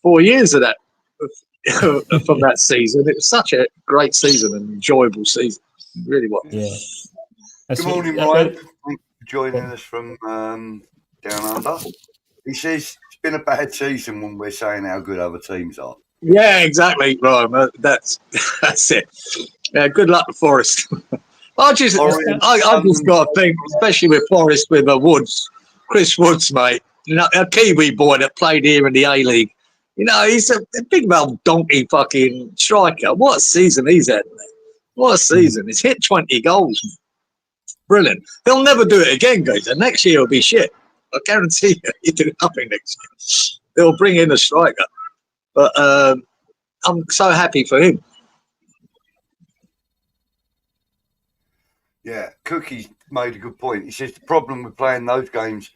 4 years of that from that season. It was such a great season and enjoyable season. It really was. Yeah. Good morning, Ryan. Thanks for joining us from down under. He says it's been a bad season when we're saying how good other teams are. Yeah, exactly, Ryan. That's it. Yeah, good luck to Forest. I just got to think, especially with Forest, with Chris Woods, mate. A Kiwi boy that played here in the A-League. He's a big old donkey fucking striker. What a season he's had, man. What a season. He's hit 20 goals. brilliant. He'll never do it again, guys. And next year will be shit. I guarantee you, he'll do nothing next year. They'll bring in a striker. But I'm so happy for him. Yeah, Cookie's made a good point. He says the problem with playing those games,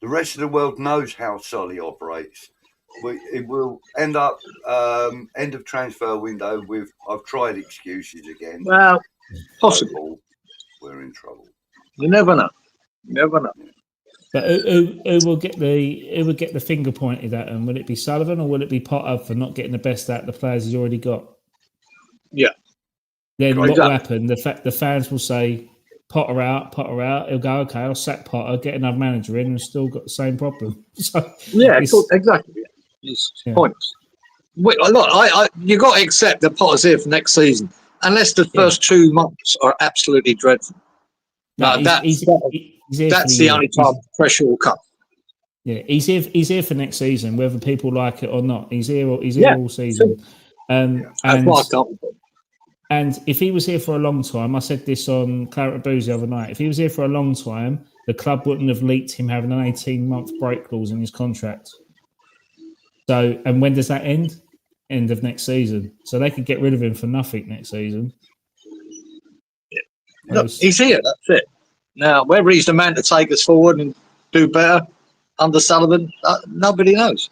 the rest of the world knows how Solly operates. It will end up end of transfer window with I've tried excuses again. Well, possible. We're in trouble. You never know. You never know. But who will get the finger pointed at him? Will it be Sullivan or will it be Potter for not getting the best out of the players he's already got? Yeah. Then what will happen? The fans will say Potter out. He'll go, okay, I'll sack Potter, get another manager in, and still got the same problem. So yeah, exactly. It's points. Look, you got to accept that Potter's here for next season, unless the first 2 months are absolutely dreadful. No, that's the only time pressure will come. Yeah, he's here for next season, whether people like it or not. He's here all season. And if he was here for a long time, I said this on Claret and Booze the other night, if he was here for a long time, the club wouldn't have leaked him having an 18-month break clause in his contract. So, and when does that end? End of next season. So they could get rid of him for nothing next season. Yeah. Look, he's here, that's it. Now, whether he's the man to take us forward and do better under Sullivan, nobody knows.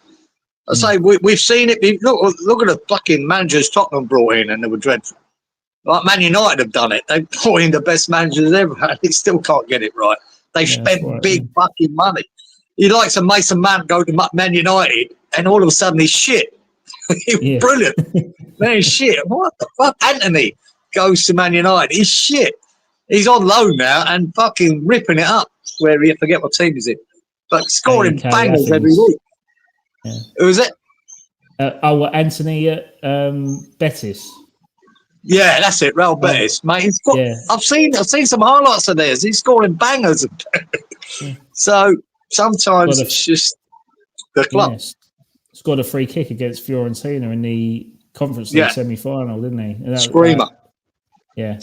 I say we've seen it. Look at the fucking managers Tottenham brought in, and they were dreadful. Like Man United have done it. They brought in the best managers ever, and they still can't get it right. They spent big fucking money. He likes a Mason Mount go to Man United, and all of a sudden he's shit. He's brilliant. Man, he's shit. What the fuck? Anthony goes to Man United. He's shit. He's on loan now and fucking ripping it up. Where I forget what team he's in, but scoring bangers every week. Yeah. Who is it? Anthony Betis. Yeah, that's it. Real Betis, mate. He's got, I've seen some highlights of theirs. He's scoring bangers. So sometimes it's just the club. Yes. Scored a free kick against Fiorentina in the Conference League semi-final, didn't he? And Screamer. Yeah.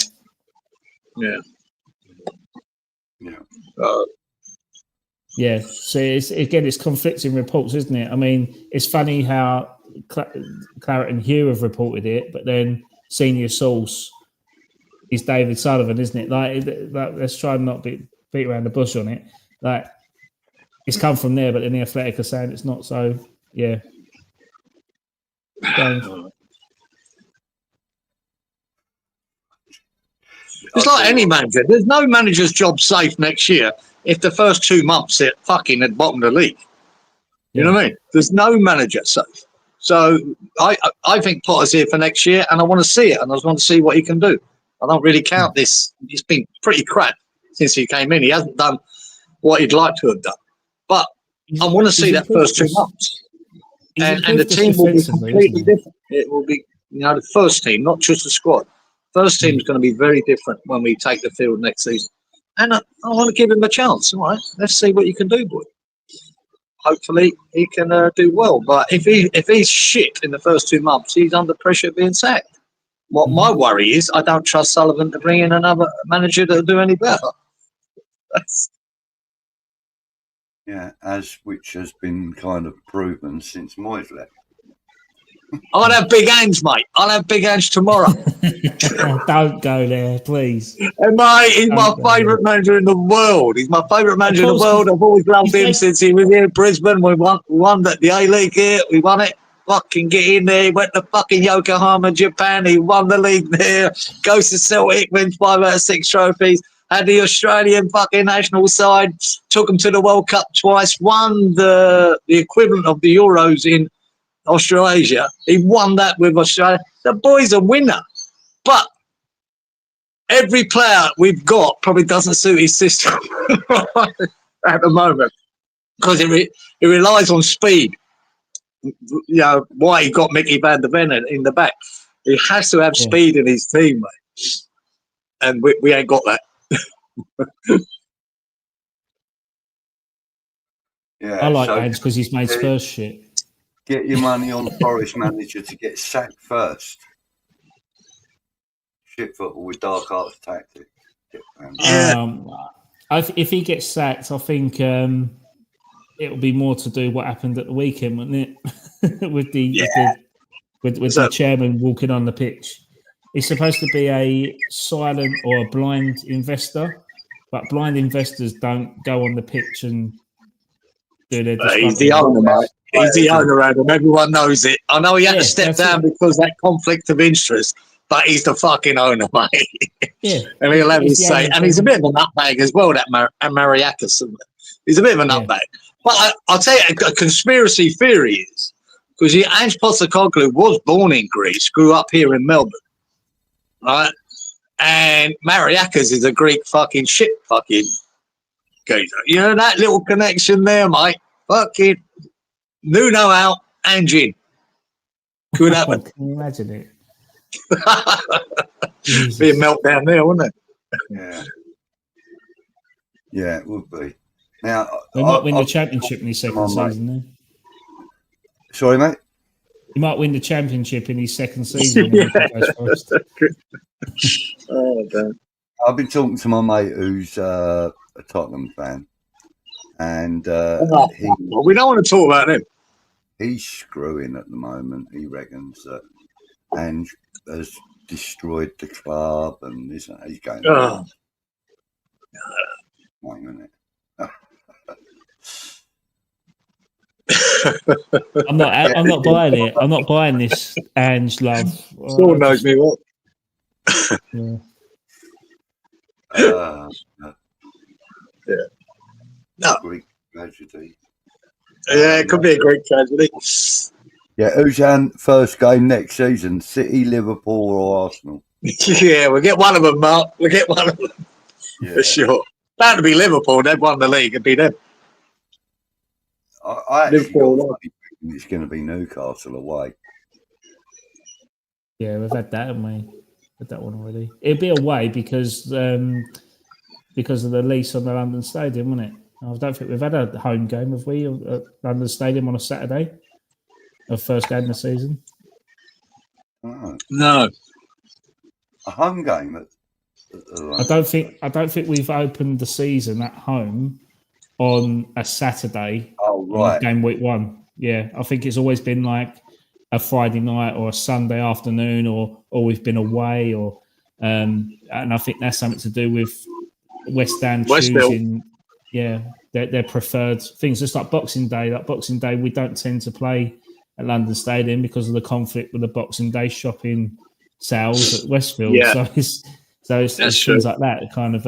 Yeah. So it's conflicting reports, isn't it? I mean, it's funny how Claret and Hugh have reported it, but then senior source is David Sullivan, isn't it? Like let's try and not beat around the bush on it. Like it's come from there, but then the Athletic are saying it's not. So yeah. It's like any manager. There's no manager's job safe next year if the first 2 months they're fucking at the bottom of the league. You know what I mean? There's no manager safe. So I think Potter's here for next year, and I want to see it, and I want to see what he can do. I don't really count this. He's been pretty crap since he came in. He hasn't done what he'd like to have done. But I want to see that first 2 months. And the team will be completely different. It will be, the first team, not just the squad. First team is going to be very different when we take the field next season. And I want to give him a chance. All right, let's see what you can do, boy. Hopefully he can do well. But if he's shit in the first 2 months, he's under pressure of being sacked. What my worry is, I don't trust Sullivan to bring in another manager that'll do any better. Which has been kind of proven since Moyes left. I'll have big hands, mate. I'll have big hands tomorrow. Don't go there, please. And mate, he's my favourite manager in the world. He's my favourite manager in the world. I've always loved him since he was here in Brisbane. We won the A-League here. We won it. Fucking get in there. He went to fucking Yokohama, Japan. He won the league there. Goes to Celtic, wins 5 out of 6 trophies. Had the Australian fucking national side. Took them to the World Cup twice. Won the equivalent of the Euros in Australasia. He won that with Australia. The boy's a winner. But every player we've got probably doesn't suit his system at the moment because he relies on speed. Why he got Mickey van der Ven in the back. He has to have speed in his team, mate. And we ain't got that. I like Ange because he's made Spurs shit. Get your money on Forest manager to get sacked first. Shit football with dark arts tactics. If he gets sacked, I think it'll be more to do what happened at the weekend, wouldn't it? with the chairman walking on the pitch. He's supposed to be a silent or a blind investor, but blind investors don't go on the pitch and do their. He's the owner, mate. He's the owner, Adam. Everyone knows it. I know he had to step down because that conflict of interest, but he's the fucking owner, mate. Yeah, and he'll have his say. And he's a bit of a nutbag as well, that Mariakis. He's a bit of a nutbag. But I'll tell you, a conspiracy theory is, because Ange Postecoglou was born in Greece, grew up here in Melbourne, right? And Mariakis is a Greek fucking shit fucking geezer. You know that little connection there, mate? Fucking Nuno out, Ange in. Could happen. Can you imagine it? Be a meltdown there, wouldn't it? Yeah. Yeah, it would be. Now, they might win the championship in his second season, then. Sorry, mate? He might win the championship in his second season. Oh, damn. I've been talking to my mate who's a Tottenham fan. And we don't want to talk about him. He's screwing at the moment. He reckons that Ange has destroyed the club and this. He's going. Oh. 1 minute. I'm not buying it. I'm not buying this Ange love. Someone knows me what. Yeah. Yeah. No. Greek tragedy. Yeah, it could be a great tragedy. Yeah, who's our first game next season? City, Liverpool, or Arsenal? Yeah, we'll get one of them, Mark. We'll get one of them for sure. Bound to be Liverpool. They've won the league. It'd be them. I actually think it's going to be Newcastle away. Yeah, we've had that, haven't we? Had that one already. It'd be away because of the lease on the London Stadium, wouldn't it? I don't think we've had a home game, have we, at London Stadium on a Saturday? Our first game of the season? Oh. No. A home game? I don't think we've opened the season at home on a Saturday. Oh, right. Game week 1. Yeah, I think it's always been like a Friday night or a Sunday afternoon, or we've been away, or and I think that's something to do with West Ham choosing. Yeah, their preferred things. Just like Boxing Day. Like Boxing Day, we don't tend to play at London Stadium because of the conflict with the Boxing Day shopping sales at Westfield. Yeah. So it's things like that. Kind of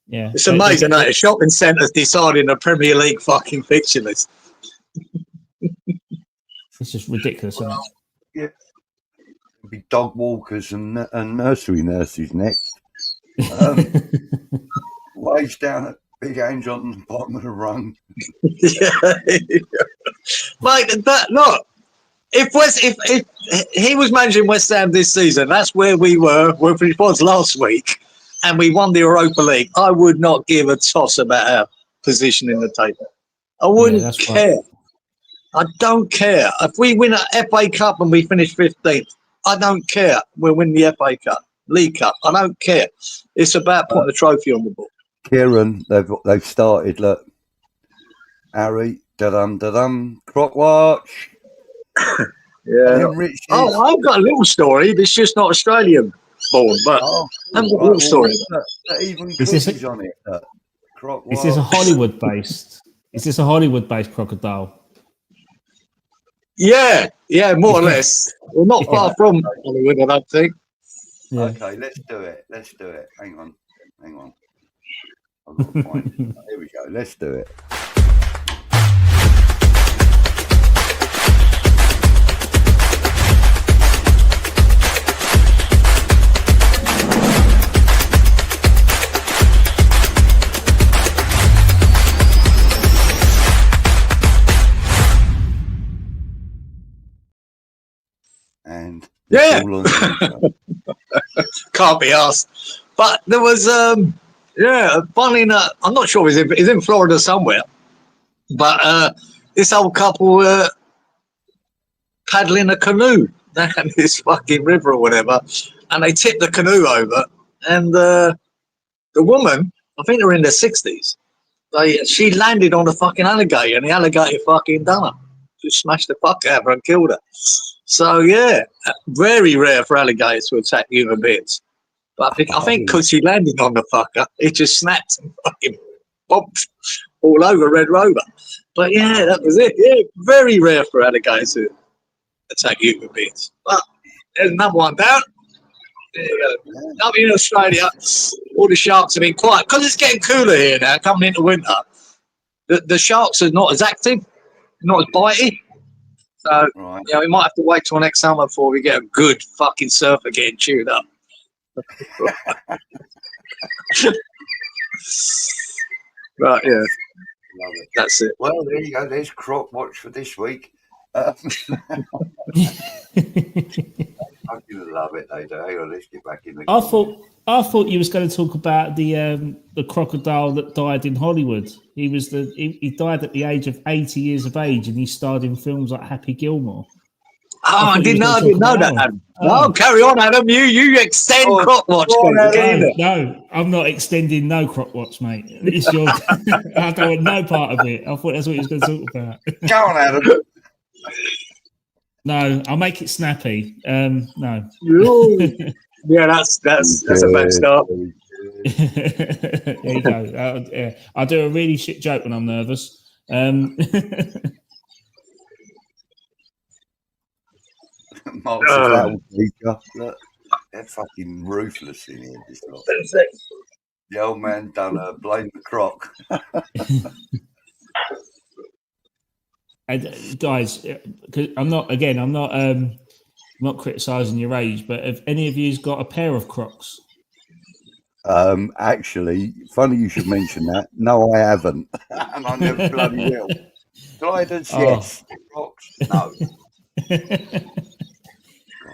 yeah. It's amazing that a shopping centre's deciding a Premier League fucking fixture list. It's just ridiculous, isn't it? Yeah. It'll be dog walkers and nursery nurses next. Lays down at Big Ange on the bottom of the rung. Mate, look, if he was managing West Ham this season, that's where we were, where it was last week, and we won the Europa League, I would not give a toss about our position in the table. I wouldn't care. Right. I don't care. If we win an FA Cup and we finish 15th, I don't care. We'll win the FA Cup, League Cup. I don't care. It's about putting a trophy on the board. Cieran, they've started. Look, Harry, clock watch. Yeah. I've got a little story. It's just not Australian born, but I've got a little story. Even quizzes on it. Croc watch. Is this a Hollywood based? Is this a Hollywood based crocodile? Yeah, more or less. We're not far from Hollywood, I don't think. Yeah. Okay, let's do it. Hang on. I've got a point. Here we go. Let's do it. And can't be asked. But there was funny enough, I'm not sure he's in Florida somewhere, but this old couple paddling a canoe down this fucking river or whatever, and they tipped the canoe over, and the woman, I think they're in their 60s. She landed on a fucking alligator, and the alligator fucking done her. Just smashed the fuck out of her and killed her. So yeah, very rare for alligators to attack human beings. But I think because she landed on the fucker, it just snapped and fucking bombed all over Red Rover. But yeah, that was it. Yeah, very rare for alligators to attack human beings. But there's another one down. There you go. Up in Australia, all the sharks have been quiet because it's getting cooler here now, coming into winter. The sharks are not as active, not as bitey. So, we might have to wait till next summer before we get a good fucking surfer getting chewed up. Right, yeah. Love it. That's it. Well, there you go. There's Croc Watch for this week. I love it, they do. Hang on, let's get back in the. I thought you was going to talk about the crocodile that died in Hollywood. He died at the age of 80 years of age, and he starred in films like Happy Gilmore. Oh, I didn't know that, Adam. No, carry on, Adam. You extend Croc Watch. No, I'm not extending no Croc Watch, mate. It's your. I don't want no part of it. I thought that's what he was going to talk about. Go on, Adam. No, I'll make it snappy. No. Yeah, that's a bad start. There you go. I do a really shit joke when I'm nervous. Mark says that will feature. Look, they're fucking ruthless in here. This lot. The old man done a blame the croc. And guys, because I'm not criticising your age, but have any of you's got a pair of Crocs? Actually, funny you should mention that. No, I haven't, and I never bloody will. Gliders, yes. Crocs, no.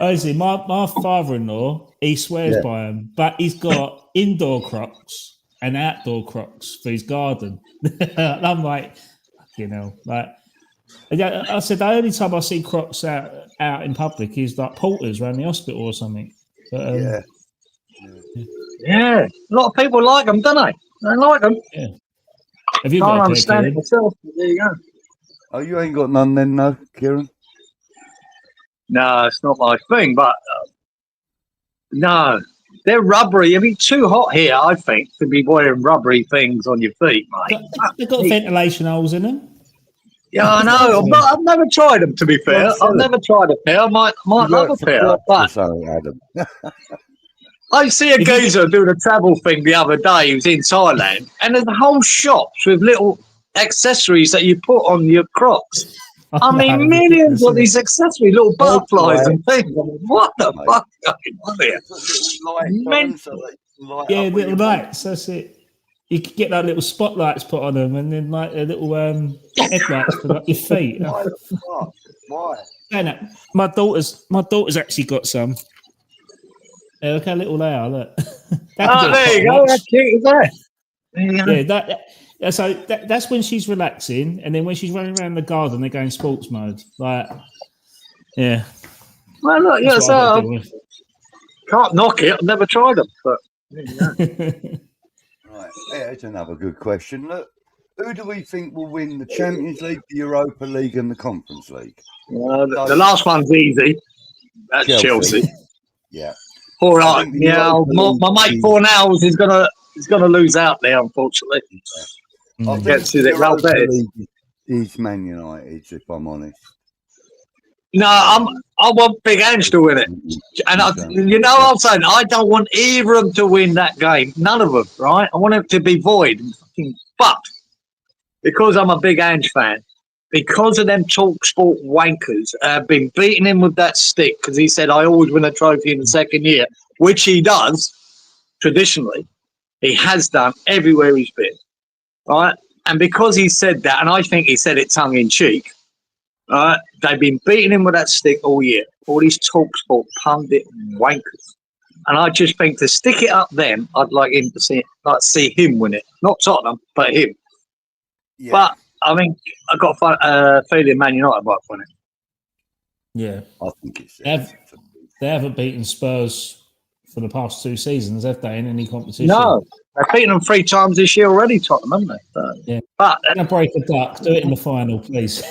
Honestly, my father-in-law, he swears by them, but he's got indoor Crocs and outdoor Crocs for his garden. And I'm like, I said the only time I see Crocs out in public is like porters around the hospital or something. But, yeah, a lot of people like them, don't they? They like them. Yeah. Have you got a pair, Kieran? Myself. There you go. Oh, you ain't got none then, no, Kieran? No, it's not my thing, but no, they're rubbery. I mean, too hot here, I think, to be wearing rubbery things on your feet, mate. They've got ventilation holes in them. Yeah, I know. I've never tried them, to be fair. I've never tried a pair. I might love a pair. But Adam. I see a geezer doing a travel thing the other day. He was in Thailand, and there's whole shops with little accessories that you put on your Crocs. I mean, millions of these accessories, little butterflies and things. What the fuck going on here? Yeah, little lights. That's it. You could get like little spotlights put on them, and then like a little headlights for like your feet. Why? No. My daughter's actually got some. Yeah, look how little they are. Look. There you go. How cute is that? Yeah, so that's when she's relaxing, and then when she's running around the garden, they go in sports mode. Like, yeah. Well, look, yeah, so can't knock it. I've never tried them, but right. Here's another good question. Look, who do we think will win the Champions League, the Europa League, and the Conference League? The last one's easy. That's Chelsea. Yeah. All right. Yeah, my mate Fornals is gonna lose out there, unfortunately. I think the Europa League is Man United, if I'm honest. No, I want Big Ange to win it, and I'm saying I don't want either of them to win that game. None of them, right? I want it to be void. But because I'm a Big Ange fan, because of them TalkSport wankers have been beating him with that stick because he said I always win a trophy in the second year, which he does traditionally. He has done everywhere he's been, right? And because he said that, and I think he said it tongue in cheek. They've been beating him with that stick all year. All these TalkSport pundit wankers, and I just think to stick it up them, I'd like him to see him win it, not Tottenham, but him. Yeah. But I mean, I got a feeling Man United might win it. Yeah, I think it's. They haven't beaten Spurs for the past 2 seasons, have they, in any competition? No, they've beaten them 3 times this year already, Tottenham, haven't they? So, Yeah. But Don't break a duck. Do it in the final, please.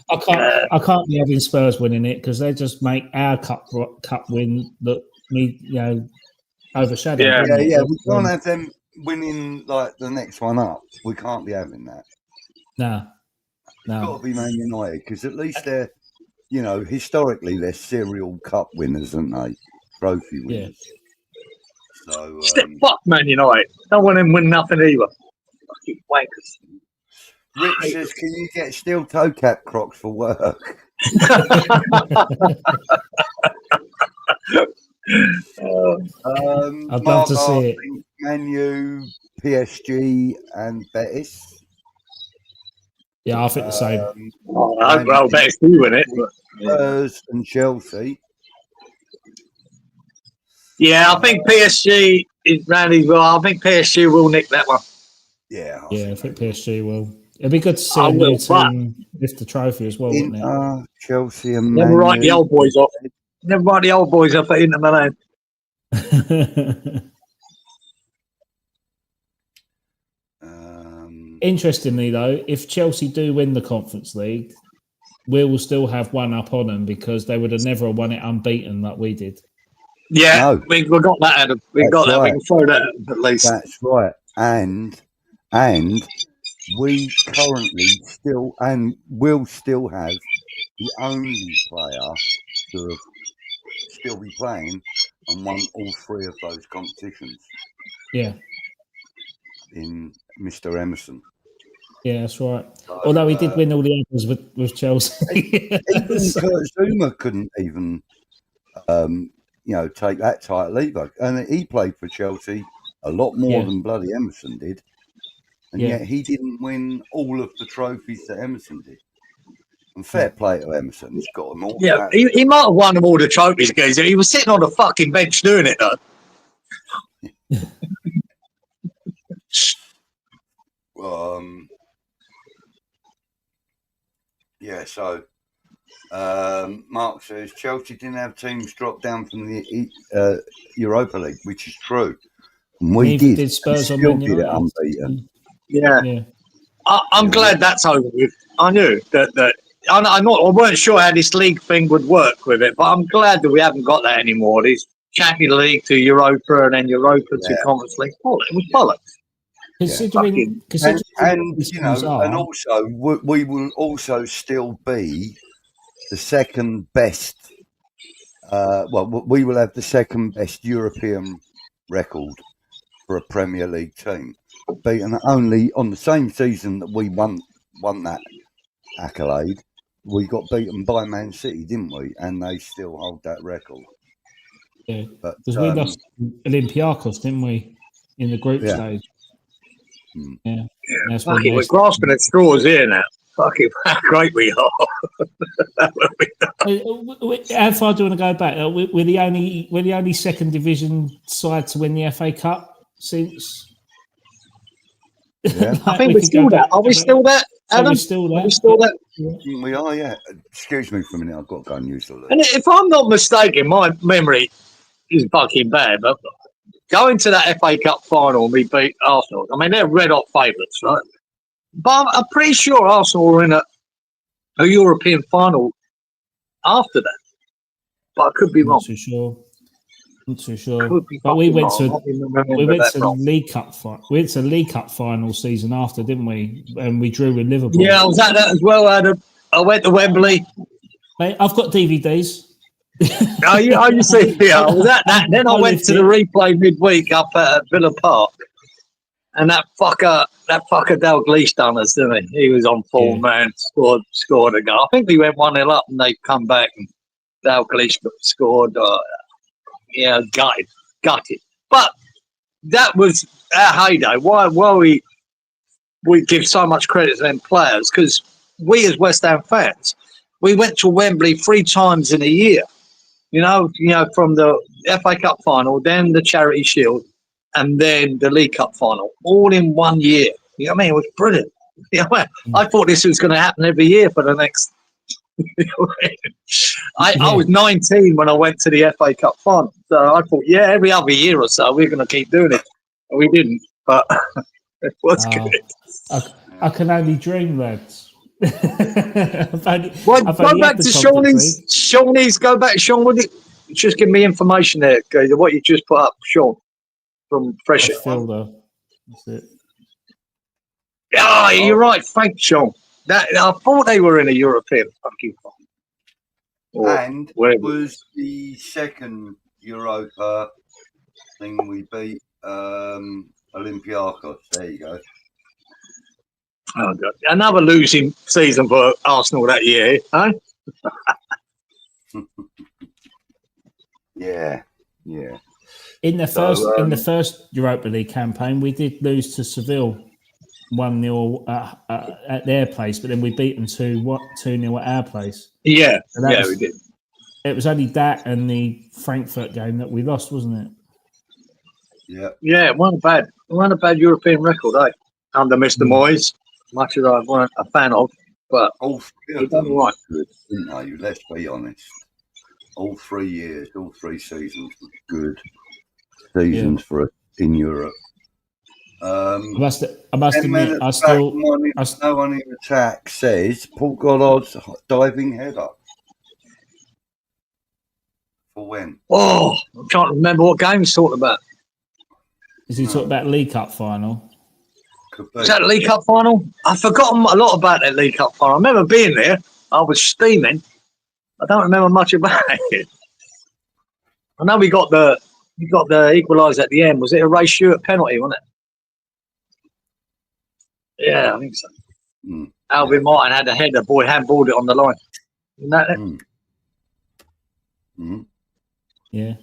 I can't be having Spurs winning it because they just make our cup win look overshadowed. Yeah. We can't have them winning like the next one up. We can't be having that. No. It's got to be Man United because at least they're, historically they're serial cup winners, aren't they? Trophy winners. Yeah. So fuck Man United. Don't want them win nothing either. Fucking wankers. Rich says, "Can you get steel toe cap Crocs for work?" I'd love to see it. Man U, PSG, and Betis. Yeah, I think the same. Well, Betis do win it. Spurs and Chelsea. Yeah, I think PSG is Randy. Well, I think PSG will nick that one. Yeah, I think PSG will. It'd be good to see a new team lift the trophy as well, wouldn't it? Chelsea and Never Man write U. the old boys off. Never write the old boys off at Inter Milan. Interestingly, though, if Chelsea do win the Conference League, we will still have one up on them because they would have never won it unbeaten like we did. Yeah, no. We've got that, Adam. We've got that. Right. We can throw that at least. That's right. And we currently still and will still have the only player to still be playing and won all 3 of those competitions. Yeah. In Mr. Emerson. Yeah, that's right. So, although he did win all the others with Chelsea. Even Kurt Zuma couldn't even, take that title either. And he played for Chelsea a lot more than bloody Emerson did. And yet he didn't win all of the trophies that Emerson did. And fair play to Emerson. He's got them all. Yeah, he might have won them all the trophies, guys. He was sitting on the fucking bench doing it, though. So Mark says Chelsea didn't have teams drop down from the Europa League, which is true. And we did. Spurs on Man United unbeaten. Yeah. I'm glad that's over with. I knew that I weren't sure how this league thing would work with it, but I'm glad that we haven't got that anymore. This Champions League to Europa and then Europa to Conference League. Oh, it was bollocks. Considering and also we will also still be the second best. We will have the second best European record for a Premier League team, beaten only on the same season that we won that accolade. We got beaten by Man City, didn't we? And they still hold that record. Yeah, because we lost Olympiacos, didn't we, in the group stage? Yeah. We're grasping at straws here now. Fucking how great we are. How far do you want to go back? We're the only second division side to win the FA Cup since. Yeah. I think we're still that. Are we still that? Adam? Are we still that? Are we still that? Yeah. We are, yeah. Excuse me for a minute. I've got to go and use all that. And if I'm not mistaken, my memory is fucking bad, but going to that FA Cup final and we beat Arsenal. I mean, they're red hot favourites, right? But I'm pretty sure Arsenal were in a European final after that. But I could be wrong. Not too sure. But we went to League Cup. We went to League Cup final season after, didn't we? And we drew with Liverpool. Yeah, I was at that as well, Adam. I went to Wembley. Mate, I've got DVDs. You see, yeah, I was at that. Then I went to the replay midweek up at Villa Park, and that fucker Dalglish done us, didn't he? He was on form, man. Scored a goal. I think we went 1-0 up, and they come back, and Dalglish scored. Gutted. But that was our heyday. Why we give so much credit to them players? Because we as West Ham fans, we went to Wembley 3 times in a year. You know, from the FA Cup final, then the Charity Shield, and then the League Cup final, all in 1 year. You know what I mean? It was brilliant. I thought this was going to happen every year for the next I was 19 when I went to the FA Cup final, so I thought, yeah, every other year or so we're going to keep doing it. And we didn't, but it was good. I can only dream, lads. Go back to Shawnee's. Go back, Sean. Would you just give me information there, okay, what you just put up, Sean, from Fresh. Fielder. That's it. Oh, you're right. Thanks, Sean. I thought they were in a European fucking final. And it was the second Europa thing we beat Olympiacos. There you go. Oh, God. Another losing season for Arsenal that year, eh? Yeah. In the first Europa League campaign, we did lose to Seville 1-0 at their place, but then we beat them 2-0 at our place. Yeah, we did. It was only that and the Frankfurt game that we lost, wasn't it? Yeah, it wasn't a bad European record, eh? Under Mr. Moyes, much as I wasn't a fan of, but all three of them were good, didn't they? Let's be honest. All 3 years, all 3 seasons were good seasons for us in Europe. I must admit, no one in attack says Paul Gollard's diving header. For when? Oh, I can't remember what game he's talking about. Is he talking about League Cup final? Was that League Cup final? I've forgotten a lot about that League Cup final. I remember being there. I was steaming. I don't remember much about it. I know we got the equaliser at the end. Was it a Ray Stewart penalty, wasn't it? Yeah, I think so. Alvin Martin had a header. Boy, handballed it on the line. Isn't that it? Yeah.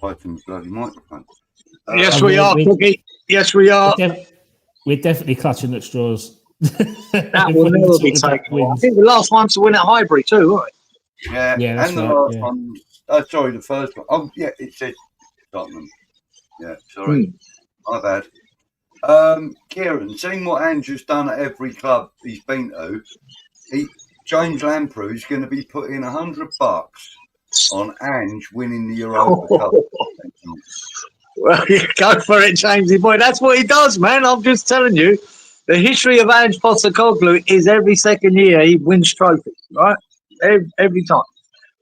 Bloody microphone. Yes, we are, Cookie. Yes, we are. We're definitely clutching at straws. That will never be taken. I think the last one to win at Highbury too, right? Yeah, that's and the last one. Sorry, the first one. Oh, yeah, it said Tottenham. Yeah, sorry, my bad. Cieran, seeing what Andrew's done at every club he's been to, James Lamprey's going to be putting $100 on Ange winning the Europa Cup. Well, go for it, Jamesy boy. That's what he does, man. I'm just telling you. The history of Ange Postecoglou is every second year he wins trophies, right? Every time.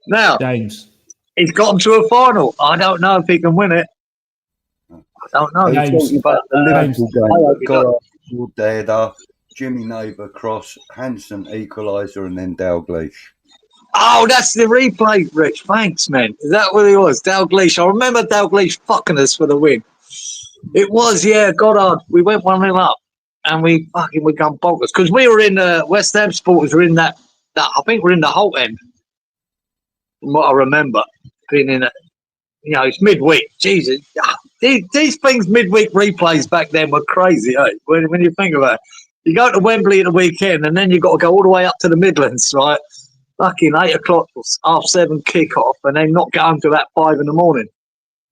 Now, James, he's gotten to a final. I don't know if he can win it. I don't know. James, about the Liverpool game. Dada, Jimmy Neighbour cross, Hansen equaliser, and then Dalglish. Oh, that's the replay, Rich. Thanks, man. Is that what it was? Dalglish. I remember Dalglish fucking us for the win. It was, yeah, Goddard. We went 1-0 up. And we gone bonkers because we were in West Ham supporters were in that I think we're in the Holt end. From what I remember, being in it's midweek. Jesus, these things midweek replays back then were crazy. Eh? When you think about it, you go to Wembley at the weekend and then you got to go all the way up to the Midlands, right? Fucking 8 o'clock, 7:30 kickoff, and then not get home till about 5 in the morning.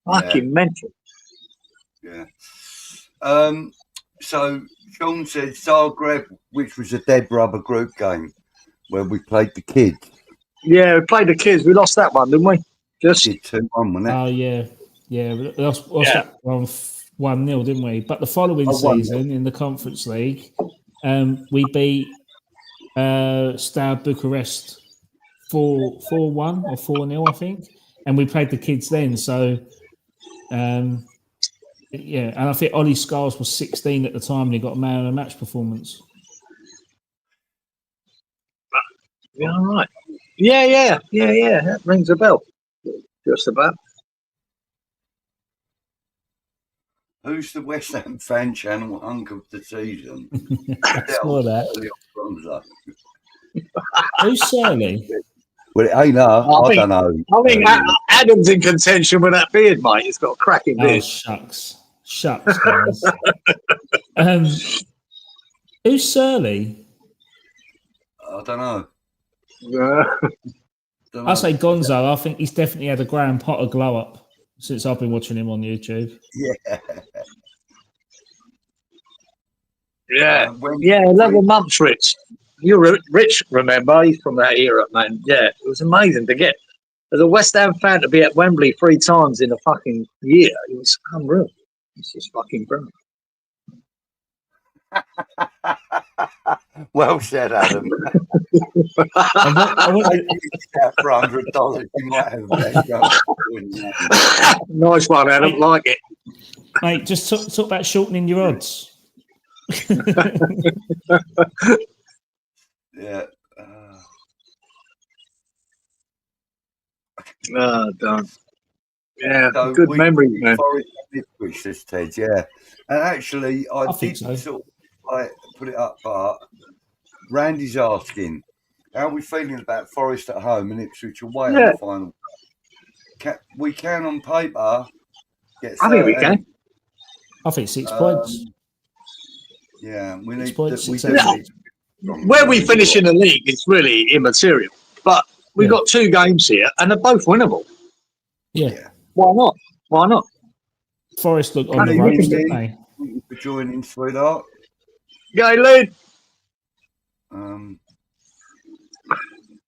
Fucking mental. Yeah. So Sean said Zagreb, which was a dead rubber group game where we played the kids. Yeah, we played the kids. We lost that one, didn't we? Just 2-1, wasn't it? Oh yeah. We lost that one 1-0, didn't we? But the following season in the Conference League, we beat Steaua Bucharest 4-1 or 4-0, I think, and we played the kids then. So. Yeah, and I think Ollie Scars was 16 at the time and he got a man of the match performance. Yeah, all right. Yeah. That rings a bell. Just about. Who's the West Ham fan channel hunk of the season? Saw that. Who's Shirley? Well, it ain't her. I don't know. I think Adam's in contention with that beard, mate. He's got a cracking beard. Oh, shucks, guys. Who's Surly? I don't know. I say Gonzo. I think he's definitely had a Graham Potter glow up since I've been watching him on YouTube. Yeah. 11 months, Rich. Rich, remember? He's from that era, man. Yeah, it was amazing to get. As a West Ham fan, to be at Wembley 3 times in a fucking year, it was unreal. It's just fucking brilliant. Well said, Adam. I wanted, For $100, you might have a better go. Nice one, Adam. Like it. mate, just talk about shortening your odds. Yeah. Done. Yeah, So good memories, man. Ipswich, this Ted, yeah. And actually, I think did so. sort of like put it up, but Randy's asking, how are we feeling about Forest at home and Ipswich away on the final? We can, on paper, get 13. I think we can. I think 6 points. Yeah, we need 6 points. we 6 do need- Where we finish in the league is really immaterial. But we've got 2 games here, and they're both winnable. Yeah. Why not? Why not? Forest look on the ropes, didn't they? Thank you for joining, sweetheart. Go, Lou.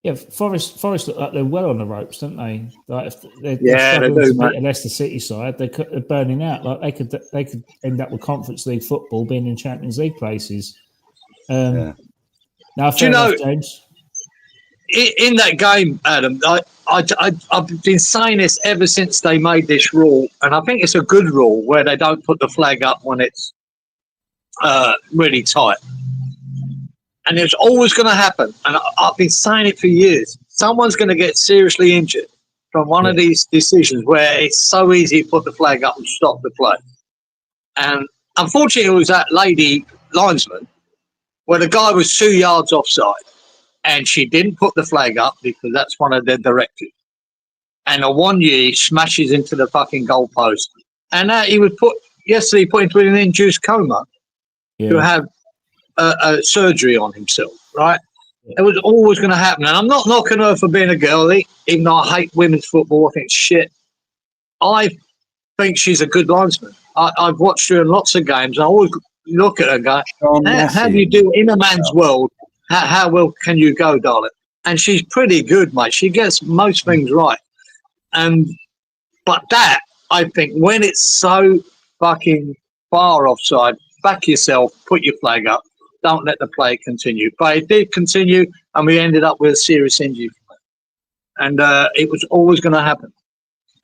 Yeah, Forest look like they're well on the ropes, don't they? Like if they're Yeah, they struggling do, to mate. beat a Leicester City side, they're burning out. Like they could end up with Conference League football, being in Champions League places. Now, fair enough, James. In that game, Adam, I've been saying this ever since they made this rule, and I think it's a good rule where they don't put the flag up when it's really tight. And it's always going to happen. And I've been saying it for years. Someone's going to get seriously injured from one of these decisions where it's so easy to put the flag up and stop the play. And unfortunately, it was that lady linesman where the guy was 2 yards offside. And she didn't put the flag up because that's one of their directives. And a 1 year he smashes into the fucking goalpost. And he was put into an induced coma to have a surgery on himself, right? It was always going to happen. And I'm not knocking her for being a girlie, even though I hate women's football. I think it's shit. I think she's a good linesman. I've watched her in lots of games. I always look at her and go, how do you do in a man's world? How well can you go, darling? And she's pretty good, mate. She gets most things right. But that, I think, when it's so fucking far offside, back yourself, put your flag up. Don't let the play continue. But it did continue, and we ended up with a serious injury. And it was always going to happen.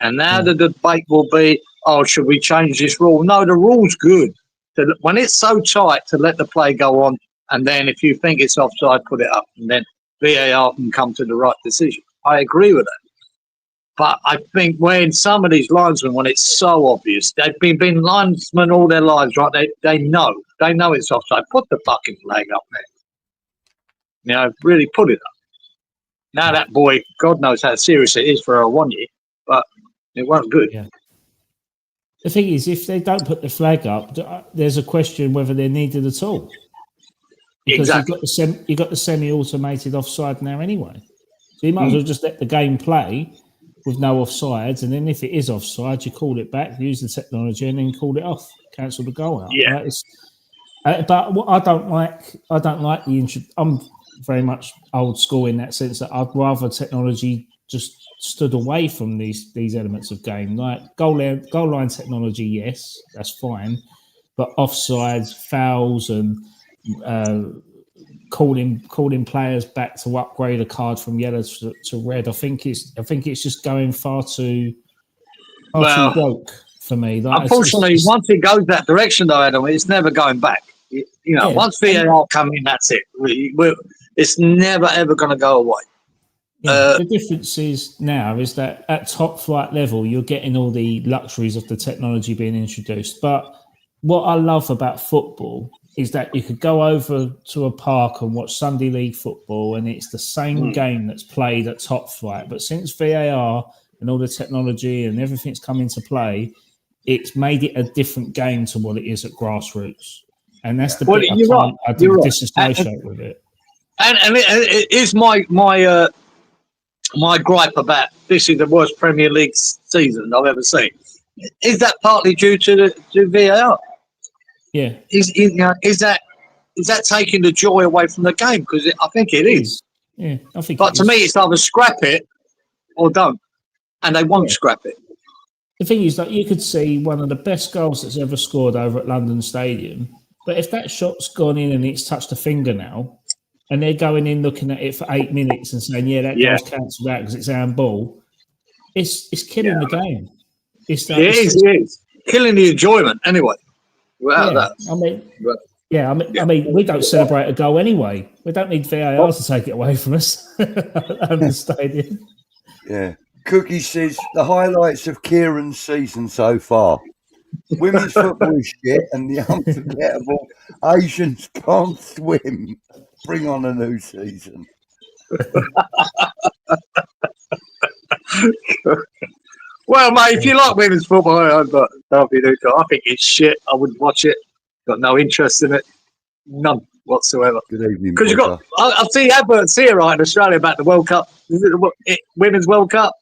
And now the debate will be, should we change this rule? No, the rule's good. When it's so tight, to let the play go on, and then if you think it's offside, put it up, and then VAR can come to the right decision. I agree with that. But I think when some of these linesmen, when it's so obvious, they've been linesmen all their lives, right? They know it's offside. Put the fucking flag up there. Really put it up. Now that boy, God knows how serious it is for a 1 year, but it wasn't good. Yeah. The thing is, if they don't put the flag up, there's a question whether they're needed at all. Because you've got the semi-automated offside now anyway. So you might as well just let the game play with no offsides, and then if it is offside, you call it back, use the technology, and then call it off, cancel the goal out. Yeah. Right? But what I don't like the. I'm very much old school in that sense that I'd rather technology just stood away from these elements of game, like goal line technology. Yes, that's fine, but offsides, fouls, and calling players back to upgrade a card from yellow to red. I think it's just going far too woke for me. Like, unfortunately, once it goes that direction, though, Adam, it's never going back. Once VAR come in, that's it. It's never ever going to go away. The difference is now is that at top flight level, you're getting all the luxuries of the technology being introduced. But what I love about football is that you could go over to a park and watch Sunday League football, and it's the same game that's played at top flight. But since VAR and all the technology and everything's come into play, it's made it a different game to what it is at grassroots. And that's the bit I disassociate with it. And it is my gripe about this is the worst Premier League season I've ever seen. Is that partly due to VAR? Yeah. Is that is that taking the joy away from the game? Because I think it is. Yeah, I think. But to me, it's either scrap it or don't, and they won't scrap it. The thing is that you could see one of the best goals that's ever scored over at London Stadium, but if that shot's gone in and it's touched a finger now, and they're going in looking at it for 8 minutes and saying, "Yeah, that goal's cancelled out because it's handball," it's killing the game. It's like, it is killing the enjoyment anyway. Without that, I mean, we don't celebrate a goal anyway. We don't need VAR to take it away from us at the stadium. Yeah. Cookie says the highlights of Cieran's season so far. Women's football is shit and the unforgettable Asians can't swim. Bring on a new season. Well, mate, if you like women's football, I think it's shit. I wouldn't watch it. Got no interest in it. None whatsoever. Good evening. Because I see adverts here, right, in Australia about the World Cup. Is it the Women's World Cup?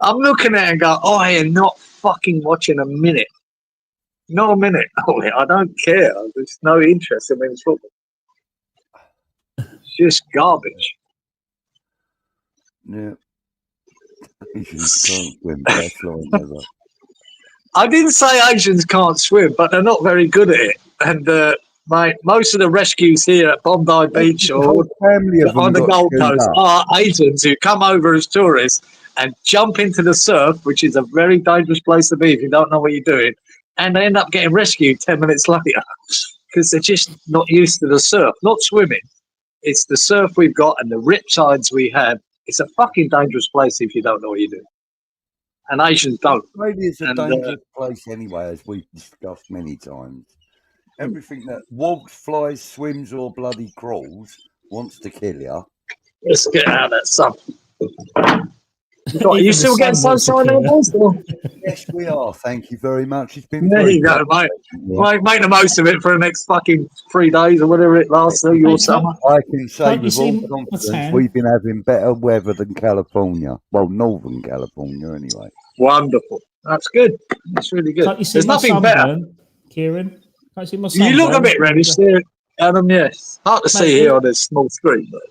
I'm looking at it and go, I am not fucking watching a minute. Not a minute. I don't care. There's no interest in women's football. It's just garbage. Yeah. Asians can't swim. Best line ever. I didn't say Asians can't swim, but they're not very good at it. And most of the rescues here at Bondi Beach or on the Gold Coast are Asians who come over as tourists and jump into the surf, which is a very dangerous place to be if you don't know what you're doing. And they end up getting rescued 10 minutes later because they're just not used to the surf, not swimming. It's the surf we've got and the rip sides we have. It's a fucking dangerous place if you don't know what you're doing. And Asians don't. Australia is a dangerous place anyway, as we've discussed many times. Everything that walks, flies, swims, or bloody crawls wants to kill you. Let's get out of that sun. Are you still getting sunshine there, boys? Yes, we are. Thank you very much. It's been there you go, mate. Yeah. Make the most of it for the next fucking 3 days or whatever it lasts till your summer. I can say with all confidence we've been having better weather than California. Well, Northern California anyway. Wonderful. That's good. That's really good. There's nothing better. Ciaran, can't you see my sunburn? You look a bit reddish there, Adam, yes. Hard to see here on this small screen. But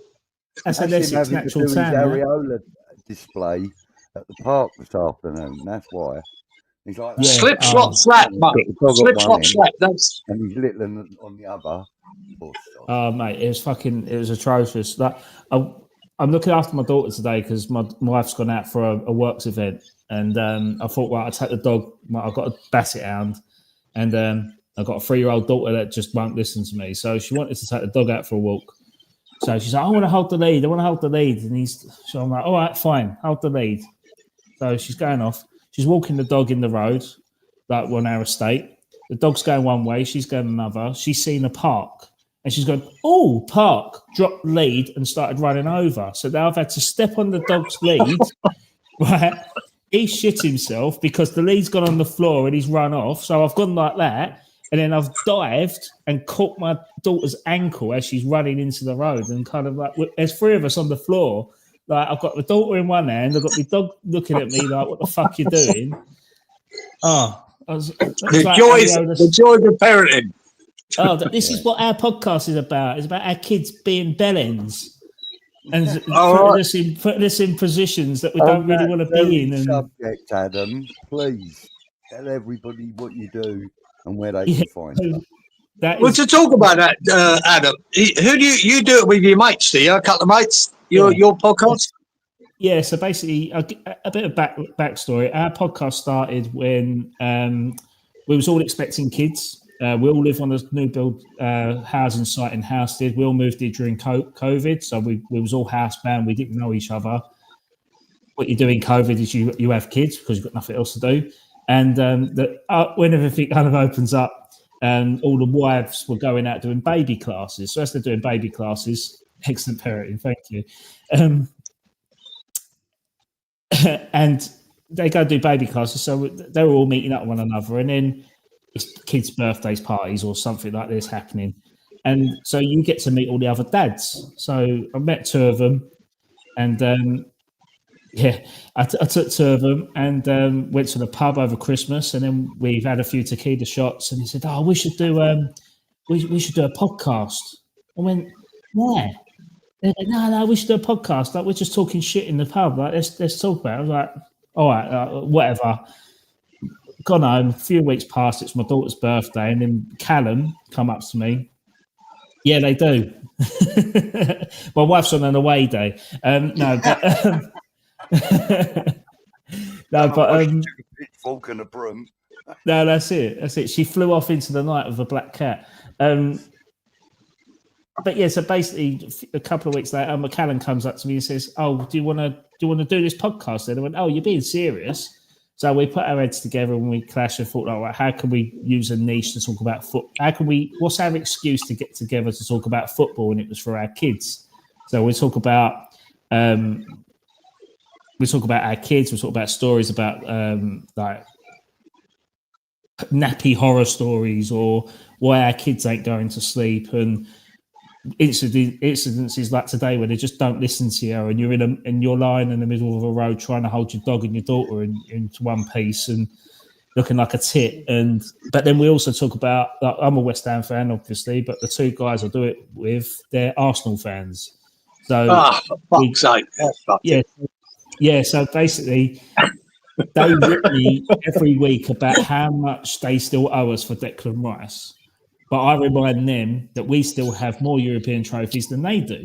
that's a less natural tan. Display at the park this afternoon. That's why he's like slip, slop, slap, mate. Slip, slop, slap. That's and he's little on the other. Oh, mate, it was atrocious. Like I'm looking after my daughter today because my wife's gone out for a works event, and I thought, well, I'll take the dog. I've got a basset hound, and I've got a 3-year-old daughter that just won't listen to me. So she wanted to take the dog out for a walk. So she's like, I want to hold the lead. And so I'm like, all right, fine, hold the lead. So she's going off. She's walking the dog in the road, like on our estate. The dog's going one way, she's going another. She's seen a park and she's going, oh, park, dropped lead and started running over. So now I've had to step on the dog's lead, right? He shit himself because the lead's gone on the floor and he's run off. So I've gone like that. And then I've dived and caught my daughter's ankle as she's running into the road, and kind of like there's 3 of us on the floor. Like I've got the daughter in one hand, I've got the dog looking at me like, "What the fuck you doing?" The joy of parenting. Oh, this is what our podcast is about. It's about our kids being bellends and putting us in positions that we don't really want to be in. And subject, Adam, please tell everybody what you do and where they can find you. Well, to talk about that, Adam, who do you do it with your mates? Do you? A couple of mates? Your podcast? Yeah. So basically, a bit of backstory. Our podcast started when we was all expecting kids. We all live on a new build housing site in Housestead. We all moved here during COVID, so we was all housebound. We didn't know each other. What you do in COVID is you have kids because you've got nothing else to do. And when everything kind of opens up, all the wives were going out doing baby classes. So as they're doing baby classes, excellent parenting, thank you. And they go do baby classes, so they were all meeting up with one another. And then it's kids' birthdays parties or something like this happening. And so you get to meet all the other dads. So I met 2 of them, and I took 2 of them and went to the pub over Christmas, and then we've had a few tequila shots. And he said, "Oh, we should do we should do a podcast. I went, why? They're like, no, we should do a podcast. Like, we're just talking shit in the pub. Like, let's talk about it. I was like, all right, whatever. Gone home, a few weeks passed, it's my daughter's birthday, and then Callum come up to me. Yeah, they do. My wife's on an away day. No, but pitchfork and a broom. No, that's it. She flew off into the night with a black cat. But yeah, so basically, a couple of weeks later, McCallum comes up to me and says, "Oh, do you want to do this podcast?" And I went, "Oh, you're being serious?" So we put our heads together and we clashed and thought, "Oh, how can we use a niche to talk about football? What's our excuse to get together to talk about football?" And it was for our kids. So we talk about our kids. We talk about stories about like nappy horror stories, or why our kids ain't going to sleep, and incidences like today where they just don't listen to you, and you're lying in the middle of a road trying to hold your dog and your daughter into one piece and looking like a tit. But then we also talk about, like, I'm a West Ham fan, obviously, but the two guys I do it with, they're Arsenal fans. So fuck's sake. Yeah. So basically, they rip me every week about how much they still owe us for Declan Rice. But I remind them that we still have more European trophies than they do.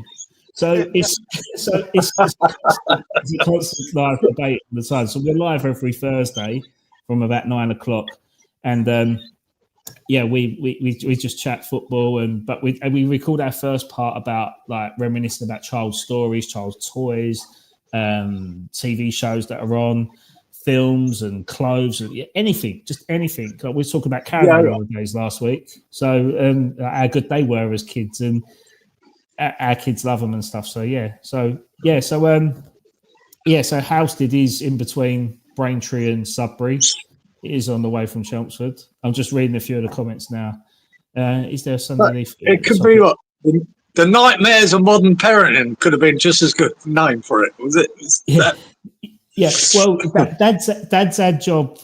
So it's a constant live debate all the time. So we're live every Thursday from about 9 o'clock, and we just chat football, but we record our first part about, like, reminiscing about child's stories, child's toys, TV shows that are on, films and clothes, and anything, just anything. Like, we were talking about caravan holidays last week, so how good they were as kids, and our kids love them and stuff. So Housestead is in between Braintree and Sudbury. It is on the way from Chelmsford. I'm just reading a few of the comments now. Is there something? It could be what the nightmares of modern parenting could have been just as good name for it, was it? Yeah, well, Dad's Ad Job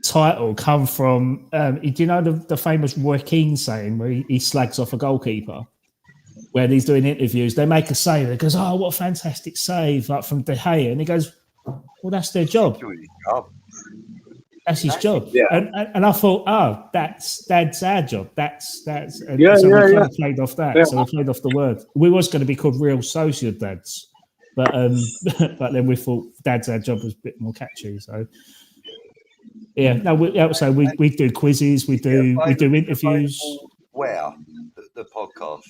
title come from, do you know the famous Roy Keane saying where he slags off a goalkeeper? When he's doing interviews, they make a save, and he goes, "Oh, what a fantastic save," like from De Gea, and he goes, "Well, that's their job. That's his job." Yeah. And I thought, "Oh, that's our job. That's." And so we kind of played off that. Yeah. So we played off the word. We was going to be called Real Socio Dads. But then we thought Dad's Ad Job was a bit more catchy. So we do quizzes, we do interviews. Where the podcast?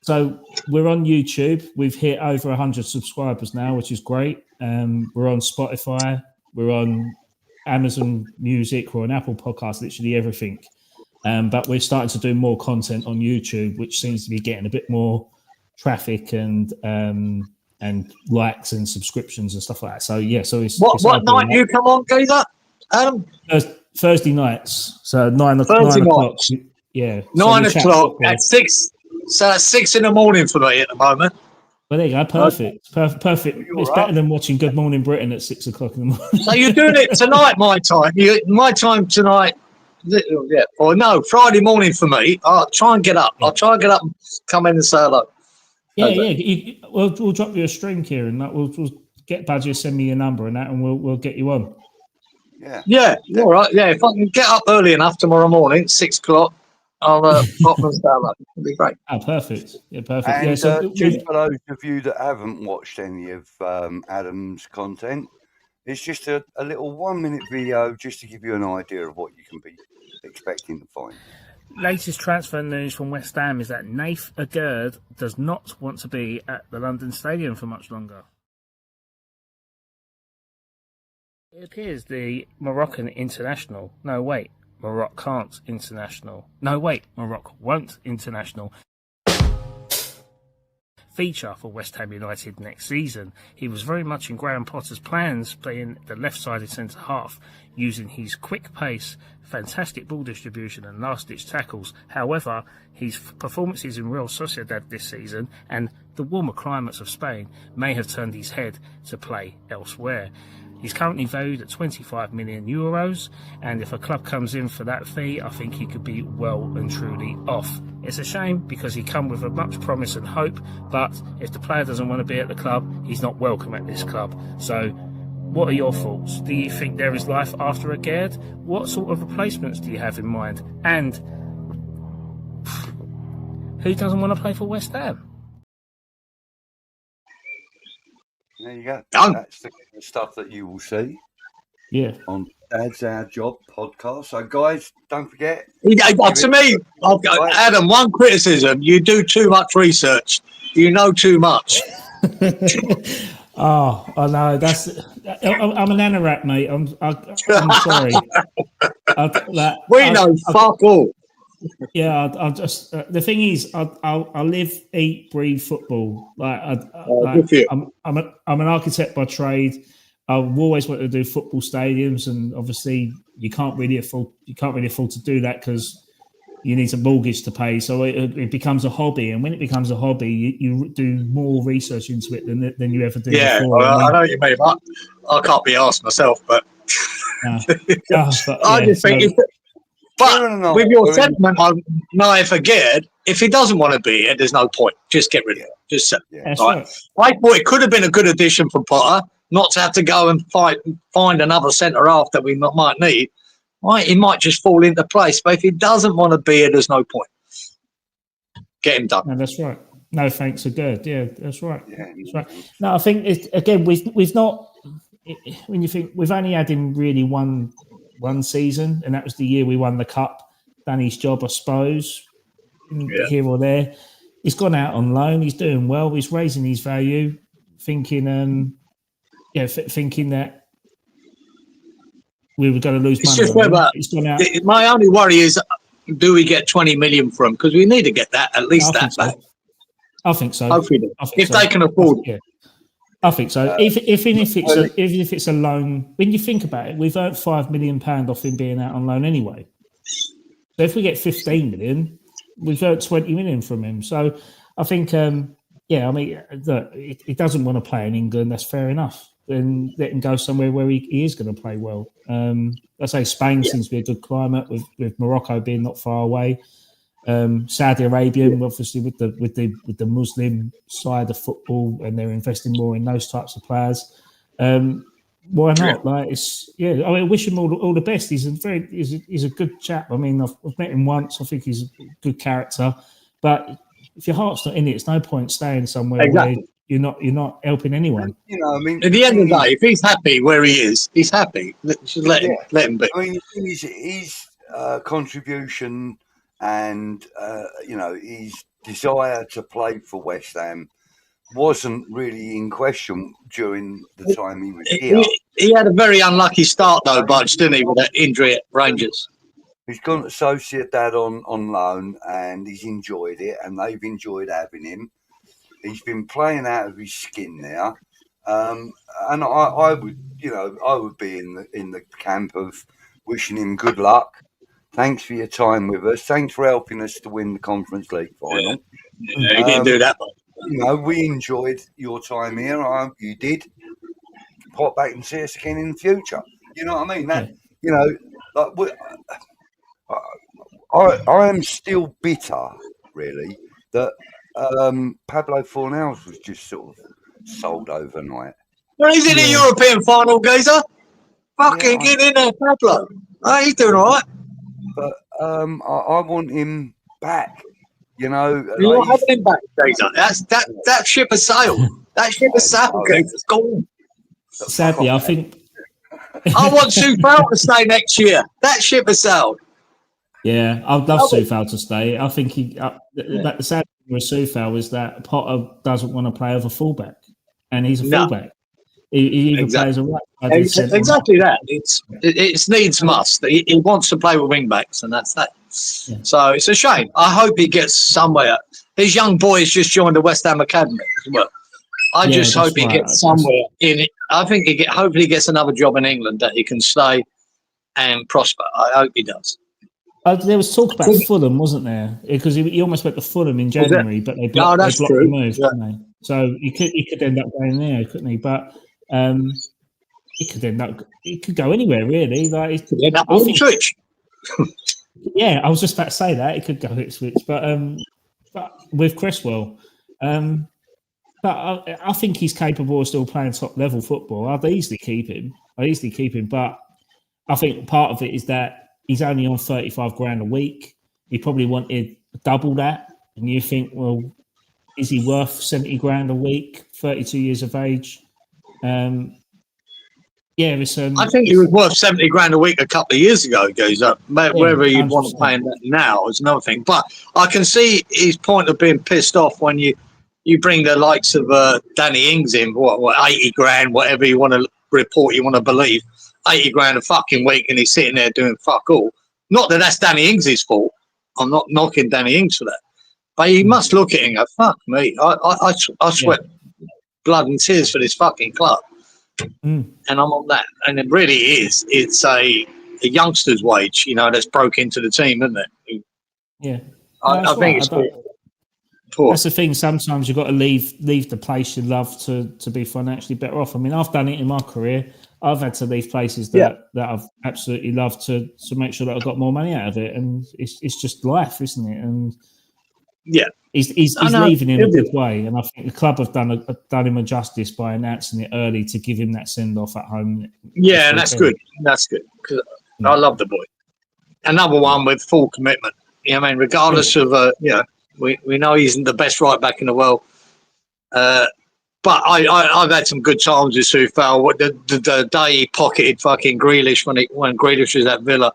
So we're on YouTube. We've hit over 100 subscribers now, which is great. We're on Spotify. We're on Amazon Music. We're on Apple Podcasts. Literally everything. But we're starting to do more content on YouTube, which seems to be getting a bit more traffic and likes and subscriptions and stuff like that. So it's what night do you come on, Geezer? Adam? Thursday nights. So 9 o'clock. Yeah. 9 o'clock at 6. So that's 6 in the morning for me at the moment. Well, there you go. Perfect. Perfect. It's better than watching Good Morning Britain at 6 o'clock in the morning. So you're doing it tonight, my time. My time tonight. Yeah. Or no, Friday morning for me. I'll try and get up. I'll try and get up and come in and say hello. Yeah. We'll drop you a string here, and we'll get Budgie to send me your number and that, and we'll get you on. Yeah. All right. Yeah. If I can get up early enough tomorrow morning, 6 o'clock, I'll pop and start up. It'll be great. Oh, perfect. Yeah, perfect. And so just for those of you that haven't watched any of Adam's content, it's just a little 1-minute video just to give you an idea of what you can be expecting to find. Latest transfer news from West Ham is that Nath Agurd does not want to be at the London Stadium for much longer. It appears the Moroccan international, Moroccan international, Morocco won't international feature for West Ham United next season. He was very much in Graham Potter's plans, playing the left-sided centre-half, using his quick pace, fantastic ball distribution and last-ditch tackles. However, his performances in Real Sociedad this season and the warmer climates of Spain may have turned his head to play elsewhere. He's currently valued at 25 million euros, and if a club comes in for that fee, I think he could be well and truly off. It's a shame because he come with a much promise and hope, but if the player doesn't want to be at the club, he's not welcome at this club. So what are your thoughts? Do you think there is life after a Gerd? What sort of replacements do you have in mind? And who doesn't want to play for West Ham? There you go. Done. That's the kind of stuff that you will see Yeah. on Dad's Our Job podcast. So, guys, don't forget. To me, Adam, one criticism: you do too much research. You know too much. Oh, I know. I'm an anorak, mate. I'm sorry. We know fuck all. Yeah, I'll just. The thing is, I live, eat, breathe football. Like, I'm an architect by trade. I've always wanted to do football stadiums, and obviously, you can't really afford to do that because you need a mortgage to pay. So it becomes a hobby, and when it becomes a hobby, you do more research into it than you ever did before. I know you mean. I can't be asked myself, but I just think. But with your sentiment on Naya for Gerd, if he doesn't want to be here, there's no point. Just get rid of him. Just say. Right. I thought it could have been a good addition for Potter, not to have to go and find another centre half that we might need. Right, he might just fall into place. But if he doesn't want to be here, there's no point. Get him done. No, that's right. No thanks are good. Yeah, that's right. Yeah, that's right. No, I think we've not. When you think we've only had him really one season, and that was the year we won the cup. Done his job, I suppose, here or there. He's gone out on loan. He's doing well. He's raising his value. Thinking that we were going to lose money. Just whether, my only worry is, do we get 20 million from him? Because we need to get that at least that back. I think so. Hopefully, if they can afford it. Yeah. I think so. Even if it's a loan, when you think about it, we've earned £5 million off him being out on loan anyway. So if we get 15 million, we've earned 20 million from him. So I think, look, he doesn't want to play in England. That's fair enough. Then let him go somewhere where he is going to play well. I say Spain seems to be a good climate with Morocco being not far away. Saudi Arabia, obviously with the Muslim side of football, and they're investing more in those types of players. Why not? Like I wish him all the best. He's a good chap. I mean, I've met him once. I think he's a good character. But if your heart's not in it, it's no point staying somewhere where you're not helping anyone. You know, I mean, at the end of the day, if he's happy where he is, he's happy. Just let him be. I mean, his contribution and his desire to play for West Ham wasn't really in question during the time he was here. He had a very unlucky start though, Budge, didn't he, with that injury at Rangers? He's gone to Sociedad on loan, and he's enjoyed it, and they've enjoyed having him. He's been playing out of his skin now, and I would be in the camp of wishing him good luck. Thanks for your time with us. Thanks for helping us to win the Conference League final. Yeah, he didn't do that. We enjoyed your time here. You did. Pop back and see us again in the future. You know what I mean? I am still bitter, really, that Pablo Fornals was just sort of sold overnight. Well, he's in a European final, geezer. Fucking get in there, Pablo. Oh, he's doing all right. But I want him back. You're not having him back, geezer. That ship has sailed. That ship has sailed, geezer. It's gone. Sadly, I think I want Soufal to stay next year. That ship has sailed. Yeah, I'd love Soufal to stay. I think the sad thing with Soufal is that Potter doesn't want to play as a fullback, and he's a fullback. He even plays a right. Exactly that. It's needs must. He wants to play with wing backs, and that's that. Yeah. So it's a shame. I hope he gets somewhere. His young boy has just joined the West Ham Academy as well. I just hope he gets somewhere in it. I think hopefully he gets another job in England that he can stay and prosper. I hope he does. There was talk about Fulham, wasn't there? Because he almost went to Fulham in January, but they blocked the move, didn't they? So he could end up going there, couldn't he? But it could end up. It could go anywhere really. Like Could end up on Twitch. Yeah, I was just about to say that it could go Ipswich, but with Cresswell, but I think he's capable of still playing top level football. I'd easily keep him. But I think part of it is that he's only on 35 grand a week. He probably wanted double that, and you think, well, is he worth 70 grand a week? 32 years of age. Yeah, it's, I think he was worth 70 grand a week a couple of years ago, Geezer. Whether you'd want to pay him that now is another thing. But I can see his point of being pissed off when you bring the likes of Danny Ings in, what 80 grand, whatever you want to report, you want to believe, 80 grand a fucking week, and he's sitting there doing fuck all. Not that that's Danny Ings' fault. I'm not knocking Danny Ings for that. But you must look at it and go, fuck me. I sweat blood and tears for this fucking club. And I'm on that. And it really is. It's a youngster's wage, that's broke into the team, isn't it? Yeah. I think it's poor. That's the thing. Sometimes you've got to leave the place you love to be financially better off. I mean, I've done it in my career. I've had to leave places that I've absolutely loved to make sure that I've got more money out of it. And it's just life, isn't it? And he's leaving in a good way. And I think the club have done him a justice by announcing it early to give him that send-off at home. Yeah, and that's good. That's good. Because I love the boy. Another one with full commitment. Regardless of, we know he isn't the best right back in the world. But I've had some good times with Soufal. The day he pocketed fucking Grealish when Grealish was at Villa.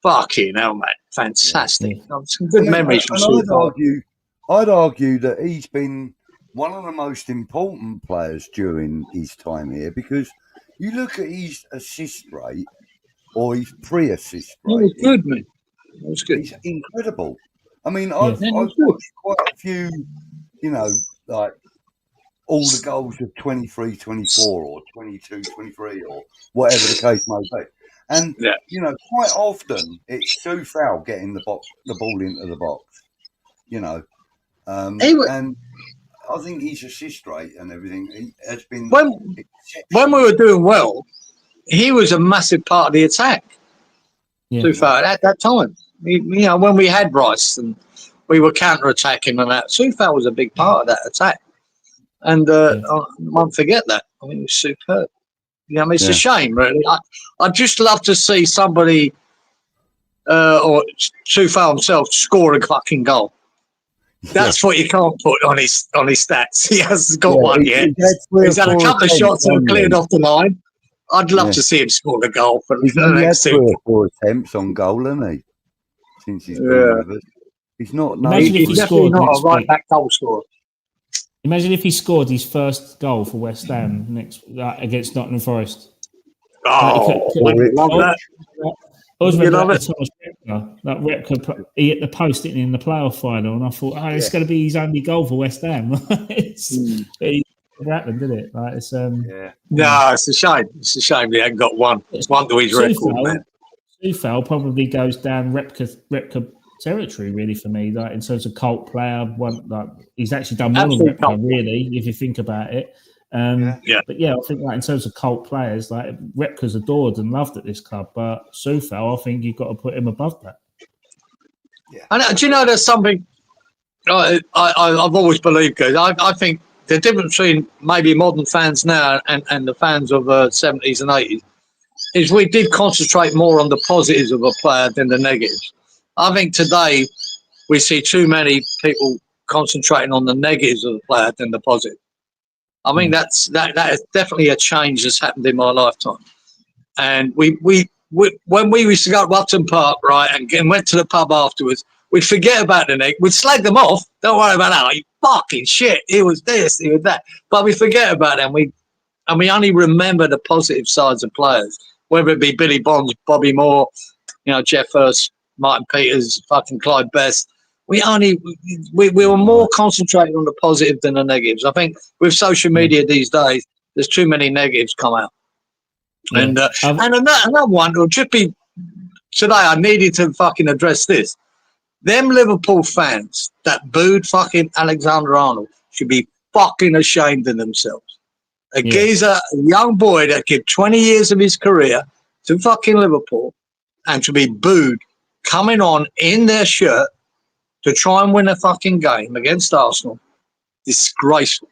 Fucking hell, mate. Fantastic. Some good memories from Soufal. I'd argue that he's been one of the most important players during his time here, because you look at his assist rate or his pre-assist rate. It was good, man. It was good. He's incredible. I mean, I've watched quite a few, like all the goals of 23, 24 or 22, 23 or whatever the case may be. And, quite often it's Soufal getting the ball into the box, and I think his assist rate and everything has been... When we were doing well, he was a massive part of the attack. Soufal at that time. When we had Rice and we were counter-attacking and that, Soufal was a big part of that attack. And I won't forget that. I mean, it was superb. It's a shame, really. I'd just love to see somebody or Soufal himself score a fucking goal. That's what you can't put on his stats. He hasn't got one yet. He's had a couple of shots that have cleared off the line. I'd love to see him score a goal for he's the next 3 or 4 attempts on goal, hasn't he? Since he's been with us. He's not. He's definitely not a right back goal scorer. Imagine if he scored his first goal for West Ham against Nottingham Forest. Oh, love that. I was reading Thomas Repka. That Repka, he hit the post, didn't he, in the playoff final, and I thought, it's going to be his only goal for West Ham. It happened, did it? No, it's a shame. It's a shame he hadn't got one. It's one to his record, man. Soufal probably goes down Repka territory, really, for me. Like in terms of cult player, he's actually done more than Repka, really, if you think about it. But I think in terms of cult players, like Repka's adored and loved at this club, but Soufal, I think you've got to put him above that. Yeah. And do you know there's something I've always believed, guys? I think the difference between maybe modern fans now and the fans of the 70s and 80s is we did concentrate more on the positives of a player than the negatives. I think today we see too many people concentrating on the negatives of the player than the positive. I mean, that is definitely a change that's happened in my lifetime. And we when we used to go to Upton Park, right, and went to the pub afterwards, we'd forget about the neg. We'd slag them off. Don't worry about that. Like, fucking shit. It was this, it was that. But we forget about them. We only remember the positive sides of players, whether it be Billy Bonds, Bobby Moore, Jeff Hurst, Martin Peters, fucking Clyde Best. We were more concentrated on the positive than the negatives. I think with social media these days, there's too many negatives come out. Yeah. And another one will just be today. I needed to fucking address this. Them Liverpool fans that booed fucking Alexander-Arnold should be fucking ashamed of themselves. A geezer, a young boy that gave 20 years of his career to fucking Liverpool and to be booed coming on in their shirt to try and win a fucking game against Arsenal. Disgraceful.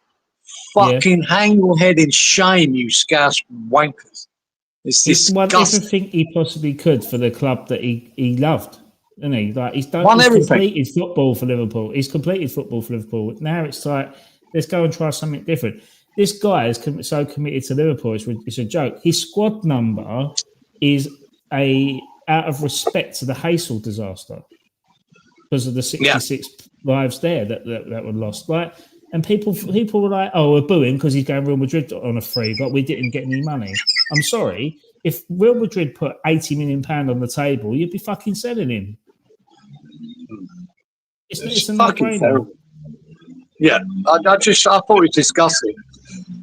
Fucking hang your head in shame, you scouse wankers. It's disgusting. Everything he possibly could for the club that he loved. Isn't he? Like he's completed football for Liverpool. He's completed football for Liverpool. Now it's like, let's go and try something different. This guy is so committed to Liverpool. It's a joke. His squad number is out of respect to the Hazel disaster because of the 66 lives there that were lost. Like, and people were like, "Oh, we're booing because he's going Real Madrid on a free, but we didn't get any money." I'm sorry. If Real Madrid put £80 million on the table, you'd be fucking selling him. It's a fucking terrible. Yeah, I thought it was disgusting.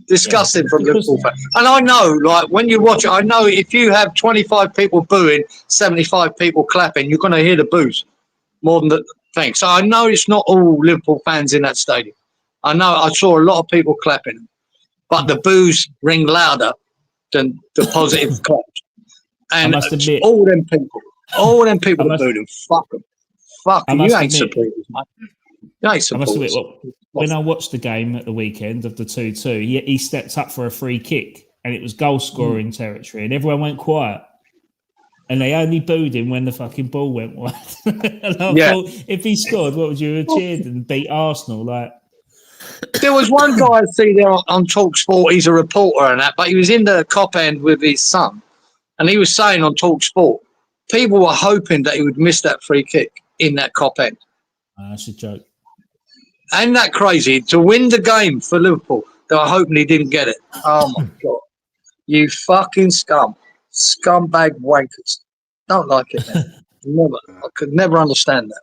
Disgusting from Liverpool fans. And I know, like, when you watch it, I know if you have 25 people booing, 75 people clapping, you're going to hear the boos more than the thing. So I know it's not all Liverpool fans in that stadium. I know I saw a lot of people clapping, but the boos ring louder than the positive claps. And all them people that booed him, fuck them. Fuck them. You ain't supporters, mate. You ain't supporters. When I watched the game at the weekend of the 2-2, he stepped up for a free kick and it was goal scoring territory and everyone went quiet. And they only booed him when the fucking ball went wide. And I thought, if he scored, what would you have cheered and beat Arsenal? Like, there was one guy I see there on TalkSport, he's a reporter and that, but he was in the cop end with his son. And he was saying on TalkSport, people were hoping that he would miss that free kick in that cop end. That's a joke. Ain't that crazy? To win the game for Liverpool, they were hoping he didn't get it. Oh, my God. You fucking scum. Scumbag wankers. Don't like it, man. I could never understand that.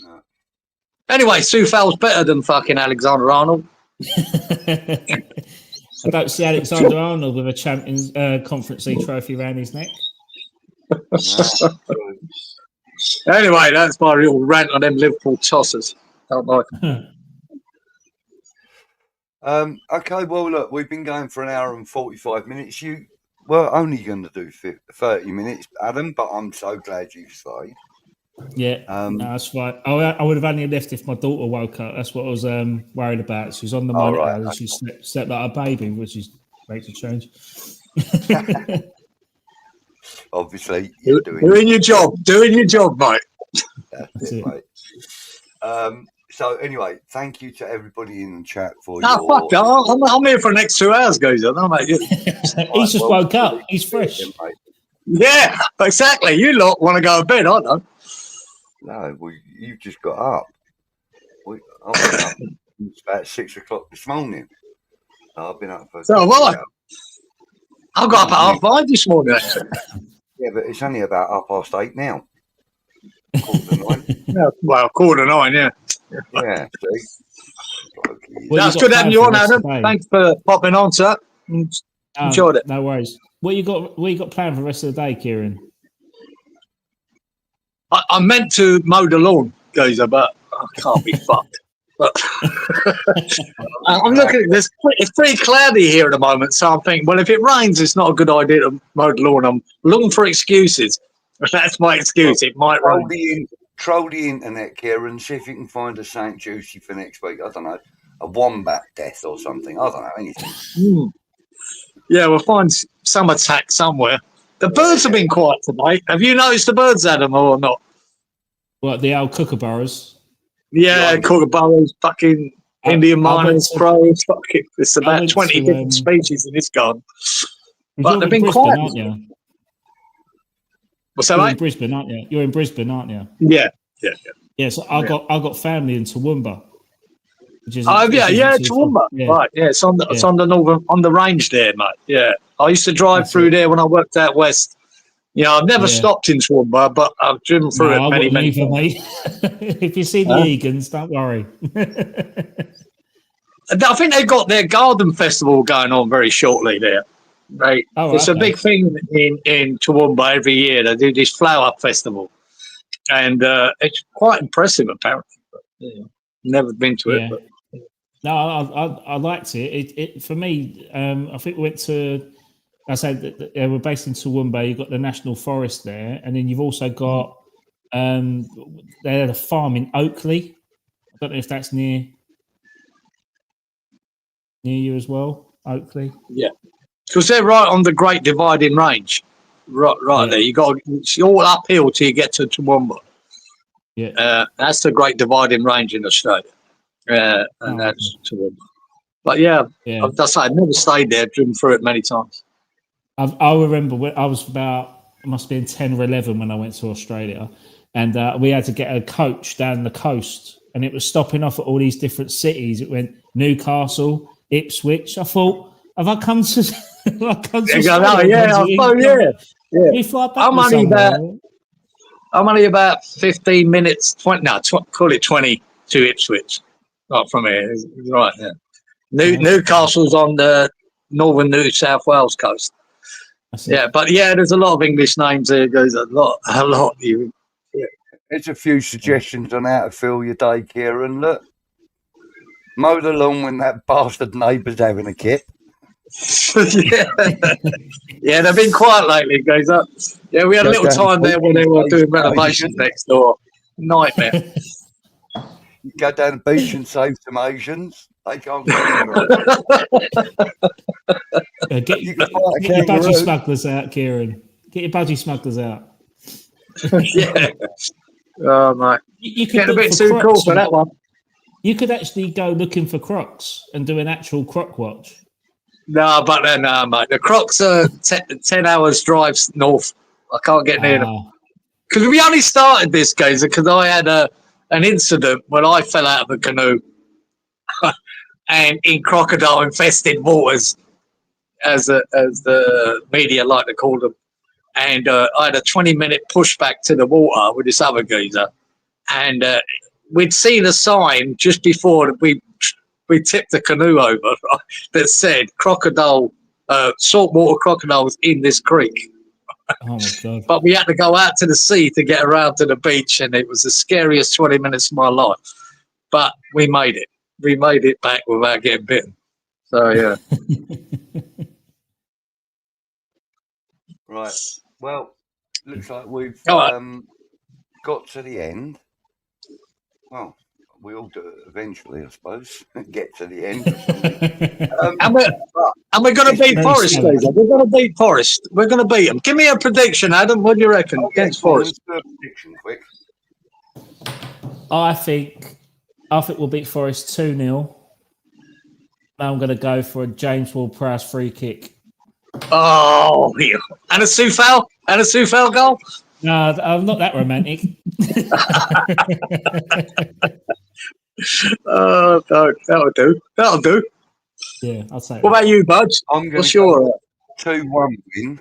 No. Anyway, Soufal's better than fucking Alexander-Arnold. I don't see Alexander-Arnold with a Champions Conference League trophy around his neck. Anyway, that's my real rant on them Liverpool tossers. Don't like it. Okay, well, look, we've been going for an hour and 45 minutes. You were only going to do 30 minutes, Adam, but I'm so glad you stayed. Yeah, no, that's fine. I would have only left if my daughter woke up. That's what I was worried about. She was on the monitor and she slept like a baby, which makes a change. Obviously, doing your job, mate. That's it, mate. So anyway, thank you to everybody in the chat for fuck that. I'm here for the next 2 hours, guys. I don't know, mate. He's just woke up. He's fresh. Yeah, exactly. You lot want to go to bed, I don't. No, you've just got up. I went up about 6 o'clock this morning. I've been up for. So have I. I got up at 5 this morning, actually. Yeah, but it's only about 8:30 now. 9:15. Yeah, well, 9:15, yeah. Yeah, see? That's good having you on, Adam. Thanks for popping on, sir. Enjoyed it. No worries. What you got planned for the rest of the day, Cieran? I meant to mow the lawn, geezer, but I can't be fucked. But I'm looking at this. It's pretty cloudy here at the moment, so I'm thinking, well, if it rains, it's not a good idea to mow the lawn. I'm looking for excuses. That's my excuse. It might rain. Troll the internet, Cieran, see if you can find a St. Juicy for next week. I don't know, a wombat death or something. I don't know, anything. Yeah, we'll find some attack somewhere. The birds have been quiet today. Have you noticed the birds, Adam, or not? What, the old kookaburras? Yeah, kookaburras, fucking Indian miners, crows. Fucking, it's about 20 different species in this garden. But they've been quiet. Aren't you? What's that, You're mate? in Brisbane, aren't you? You're in Brisbane, aren't you? Yeah. Yeah, so I got family in Toowoomba. Toowoomba. Yeah. Right, yeah, it's on the northern, on the range there, mate. Yeah, I used to drive through there when I worked out west. You know, I've never stopped in Toowoomba, but I've driven through it many times. If you see the Eagans, don't worry. I think they've got their garden festival going on very shortly there. Right. It's a big thing in Toowoomba every year. They do this flower festival, and it's quite impressive apparently. But, never been to it. But, No, I liked it. It for me. I think we went to. I said that we're based in Toowoomba. You've got the National Forest there, and then you've also got they had a farm in Oakley. I don't know if that's near you as well, Oakley. Yeah, because they're right on the Great Dividing Range, right there. You got it's all uphill till you get to Toowoomba. Yeah, that's the Great Dividing Range in Australia, and that's Toowoomba. But yeah, I never stayed there. Driven through it many times. I remember when I was I must have been 10 or 11 when I went to Australia, and we had to get a coach down the coast, and it was stopping off at all these different cities. It went Newcastle, Ipswich. I thought, have I come to? Yeah. We fly back. I'm only about 15 minutes. Call it 20 to Ipswich, not from here. Right there. Newcastle's on the northern New South Wales coast. Yeah, but there's a lot of English names there. Goes a lot. There's a few suggestions on how to fill your day, Cieran. Look, mow the lawn when that bastard neighbour's having a kip. Yeah, they've been quiet lately, guys. Yeah, we had a little time there when they were doing renovations next door. Nightmare. You go down the beach and save some Asians. They can't get in. Get your budgie smugglers out, Cieran. Get your budgie smugglers out. Yeah. Oh, mate. You could get a bit too cool for that one. You could actually go looking for crocs and do an actual croc watch. No, but then, mate. The crocs are 10 hours drives north. I can't get near them. Because we only started this, guys, because I had an incident when I fell out of a canoe and in crocodile-infested waters, as the media like to call them. And I had a 20-minute pushback to the water with this other geezer. And we'd seen a sign just before we tipped the canoe over, right, that said saltwater crocodiles in this creek. Oh my God. But we had to go out to the sea to get around to the beach, and it was the scariest 20 minutes of my life. But we made it. We made it back without getting bitten. So, yeah. Right. Well, looks like we've got to the end. Well, we all do it eventually, I suppose. Get to the end. And we're going to beat Forest, guys. We're going to beat Forest. We're going to beat them. Give me a prediction, Adam. What do you reckon against Forest? Let's do a prediction quick. I think we'll beat Forest 2-0. I'm going to go for a James Ward-Prowse free kick. Oh, yeah. And a Soufal goal? No, I'm not that romantic. Oh, that'll do. That'll do. Yeah, I'll say. What about you, Budge? What's your 2-1 win?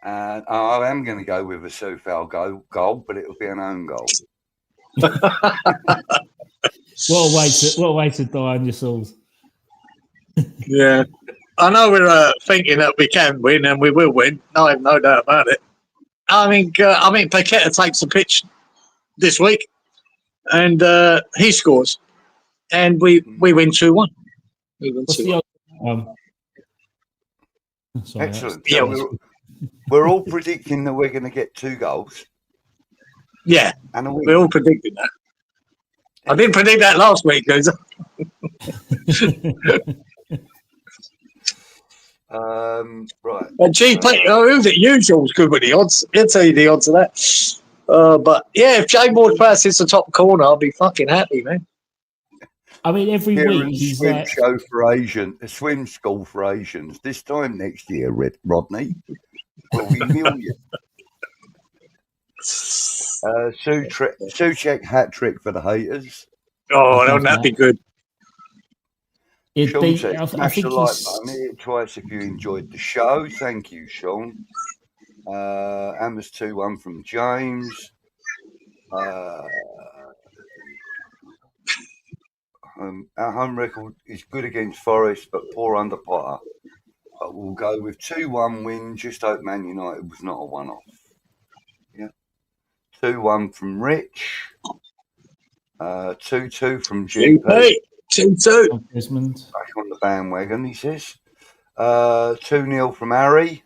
And I am going to go with a Soufal goal, but it'll be an own goal. What a way to die on your souls. Yeah. I know we're thinking that we can win and we will win. No doubt about it. I mean, Paqueta takes the pitch this week and he scores. And we win 2-1. We win 2-1. Excellent. Yeah, we're all predicting that we're going to get 2 goals. Yeah, and we're all predicting that. I didn't predict that last week, guys. Right. And who's it? Usual's good with the odds. He'll tell you the odds of that. But yeah, if James Ward-Prowse hits the top corner, I'll be fucking happy, man. I mean, every week he's swim swim school for Asians. This time next year, Rodney, will we mill you? Souček hat trick for the haters. Oh, that'd be good. Sean said, smash the like button, hit it twice if you enjoyed the show. Thank you, Sean. Amber's 2-1 from James. Our home record is good against Forest, but poor under Potter. But we'll go with 2-1 win. Just hope Man United was not a one-off. Yeah. 2-1 from Rich. 2-2 from GP. 2-2. Desmond. Back on the bandwagon, he says. 2-0 from Harry.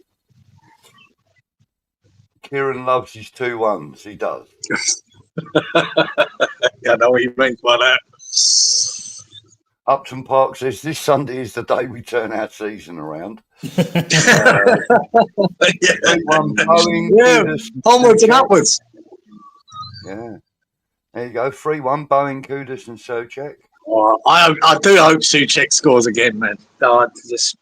Cieran loves his 2-1s. He does. Yeah, I know what you mean by that. Upton Park says this Sunday is the day we turn our season around. 3-1 Boeing. Yeah, onwards and upwards. Yeah. There you go. 3-1 Boeing, Kudus and Socek. Oh, I do hope Souček scores again, man. I just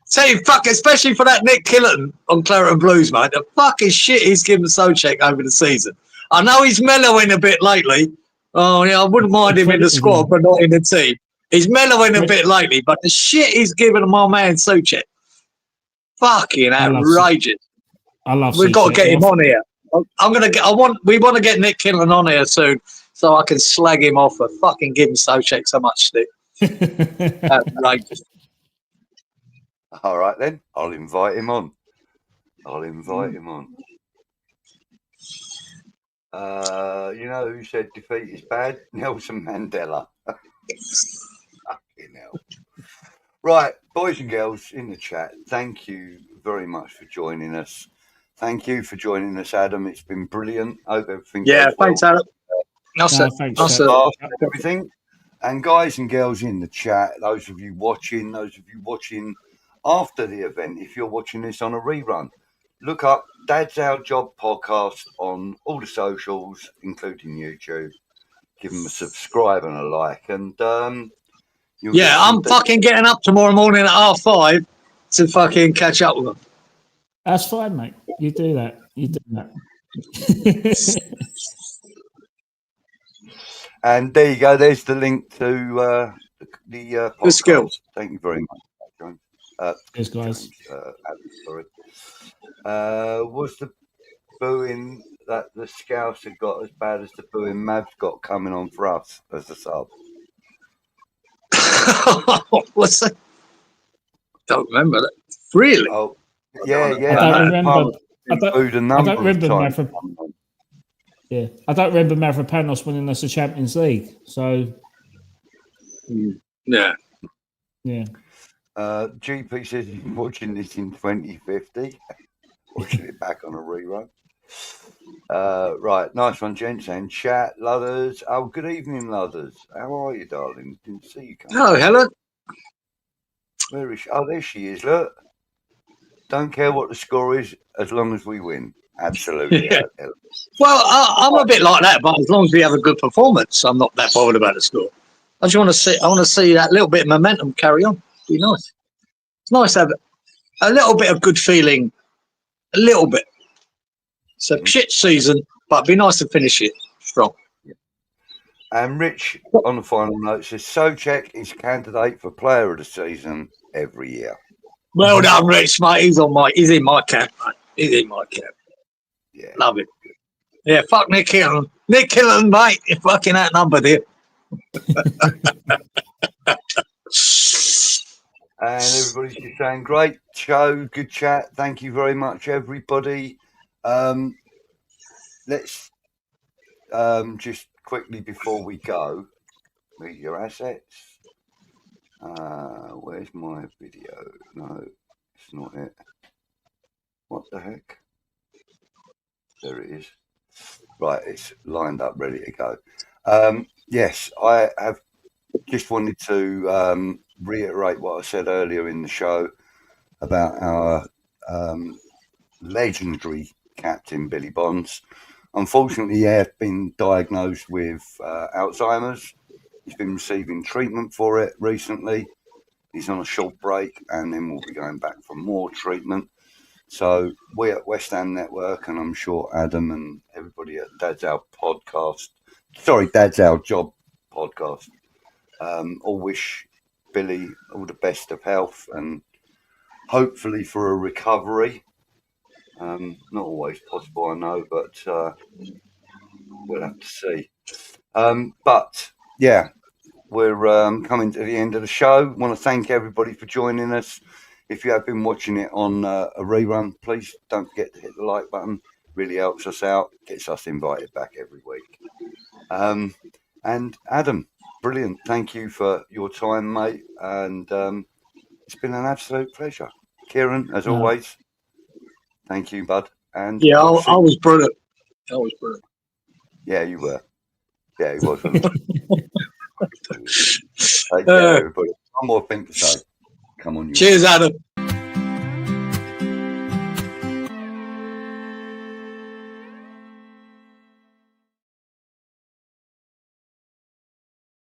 say fuck, especially for that Nick Killerton on Claret and Blues, mate. The fucking shit he's given Souček over the season. I know he's mellowing a bit lately. Oh yeah, I wouldn't mind him in the squad, but not in the team. He's mellowing a bit lately, but the shit he's given my man Souček, fucking outrageous. I love. We've got to get him on here. We want to get Nick Killerton on here soon, so I can slag him off for fucking giving Souček so much stick. Outrageous. All right then, I'll invite him on. You know who said defeat is bad? Nelson Mandela. Fucking hell. Right, boys and girls in the chat, thank you very much for joining us. Thank you for joining us, Adam. It's been brilliant. Hope everything goes well. Thanks, Adam. Everything. And guys and girls in the chat, those of you watching after the event, if you're watching this on a rerun, look up Dad's Our Job podcast on all the socials, including YouTube. Give them a subscribe and a like. And I'm fucking getting up tomorrow morning at 5:30 to fucking catch up with them. That's fine, mate. You do that. And there you go. There's the link to the podcast. Skills. Thank you very much, John. Cheers, guys. Sorry. Was the booing that the Scouts had got as bad as the booing Mavs got coming on for us as a sub? What's that? Don't remember that. Really? Oh, yeah. I don't remember. I don't remember Mavropanos winning us the Champions League. So, yeah. GP says he's watching this in 2050. Watching it back on a rerun. Right, nice one, gents. And chat, Luthers. Oh, good evening, Luthers. How are you, darling? Didn't see you come. Oh, Helen. Where is she? Oh, there she is. Look. Don't care what the score is as long as we win. Absolutely. Yeah. Well, I'm a bit like that, but as long as we have a good performance, I'm not that bothered about the score. I just want to see. I want to see that little bit of momentum carry on. Be nice. It's nice to have a little bit of good feeling. A little bit. It's a shit season, but it'd be nice to finish it strong. And Rich, on the final note, says Souček is candidate for Player of the Season every year. Well done, Rich, mate. He's in my camp, mate. He's in my camp. Yeah. Love it. Yeah, fuck Nick Killerton. Nick Killerton, mate. You're fucking outnumbered here. And everybody's just saying, great show, good chat. Thank you very much, everybody. Let's just quickly before we go, meet your assets. Where's my video? No, it's not it. What the heck? There it is. Right, it's lined up, ready to go. Yes, I have just wanted to reiterate what I said earlier in the show about our legendary captain, Billy Bonds. Unfortunately, he has been diagnosed with Alzheimer's. He's been receiving treatment for it recently. He's on a short break, and then we'll be going back for more treatment. So we at West Ham Network, and I'm sure Adam and everybody at Dad's Our Job podcast, all wish Billy all the best of health and hopefully for a recovery. Not always possible, I know, but we'll have to see. But yeah, we're coming to the end of the show. Want to thank everybody for joining us. If you have been watching it on a rerun, please don't forget to hit the like button. Really helps us out, gets us invited back every week. And Adam, Brilliant. Thank you for your time, mate. And it's been an absolute pleasure. Cieran, as always, thank you, bud. And Yeah, I was brilliant. I was brilliant. Yeah, you were. Yeah, he was. Take care, everybody. One more thing to say. Come on, you. Cheers, Adam.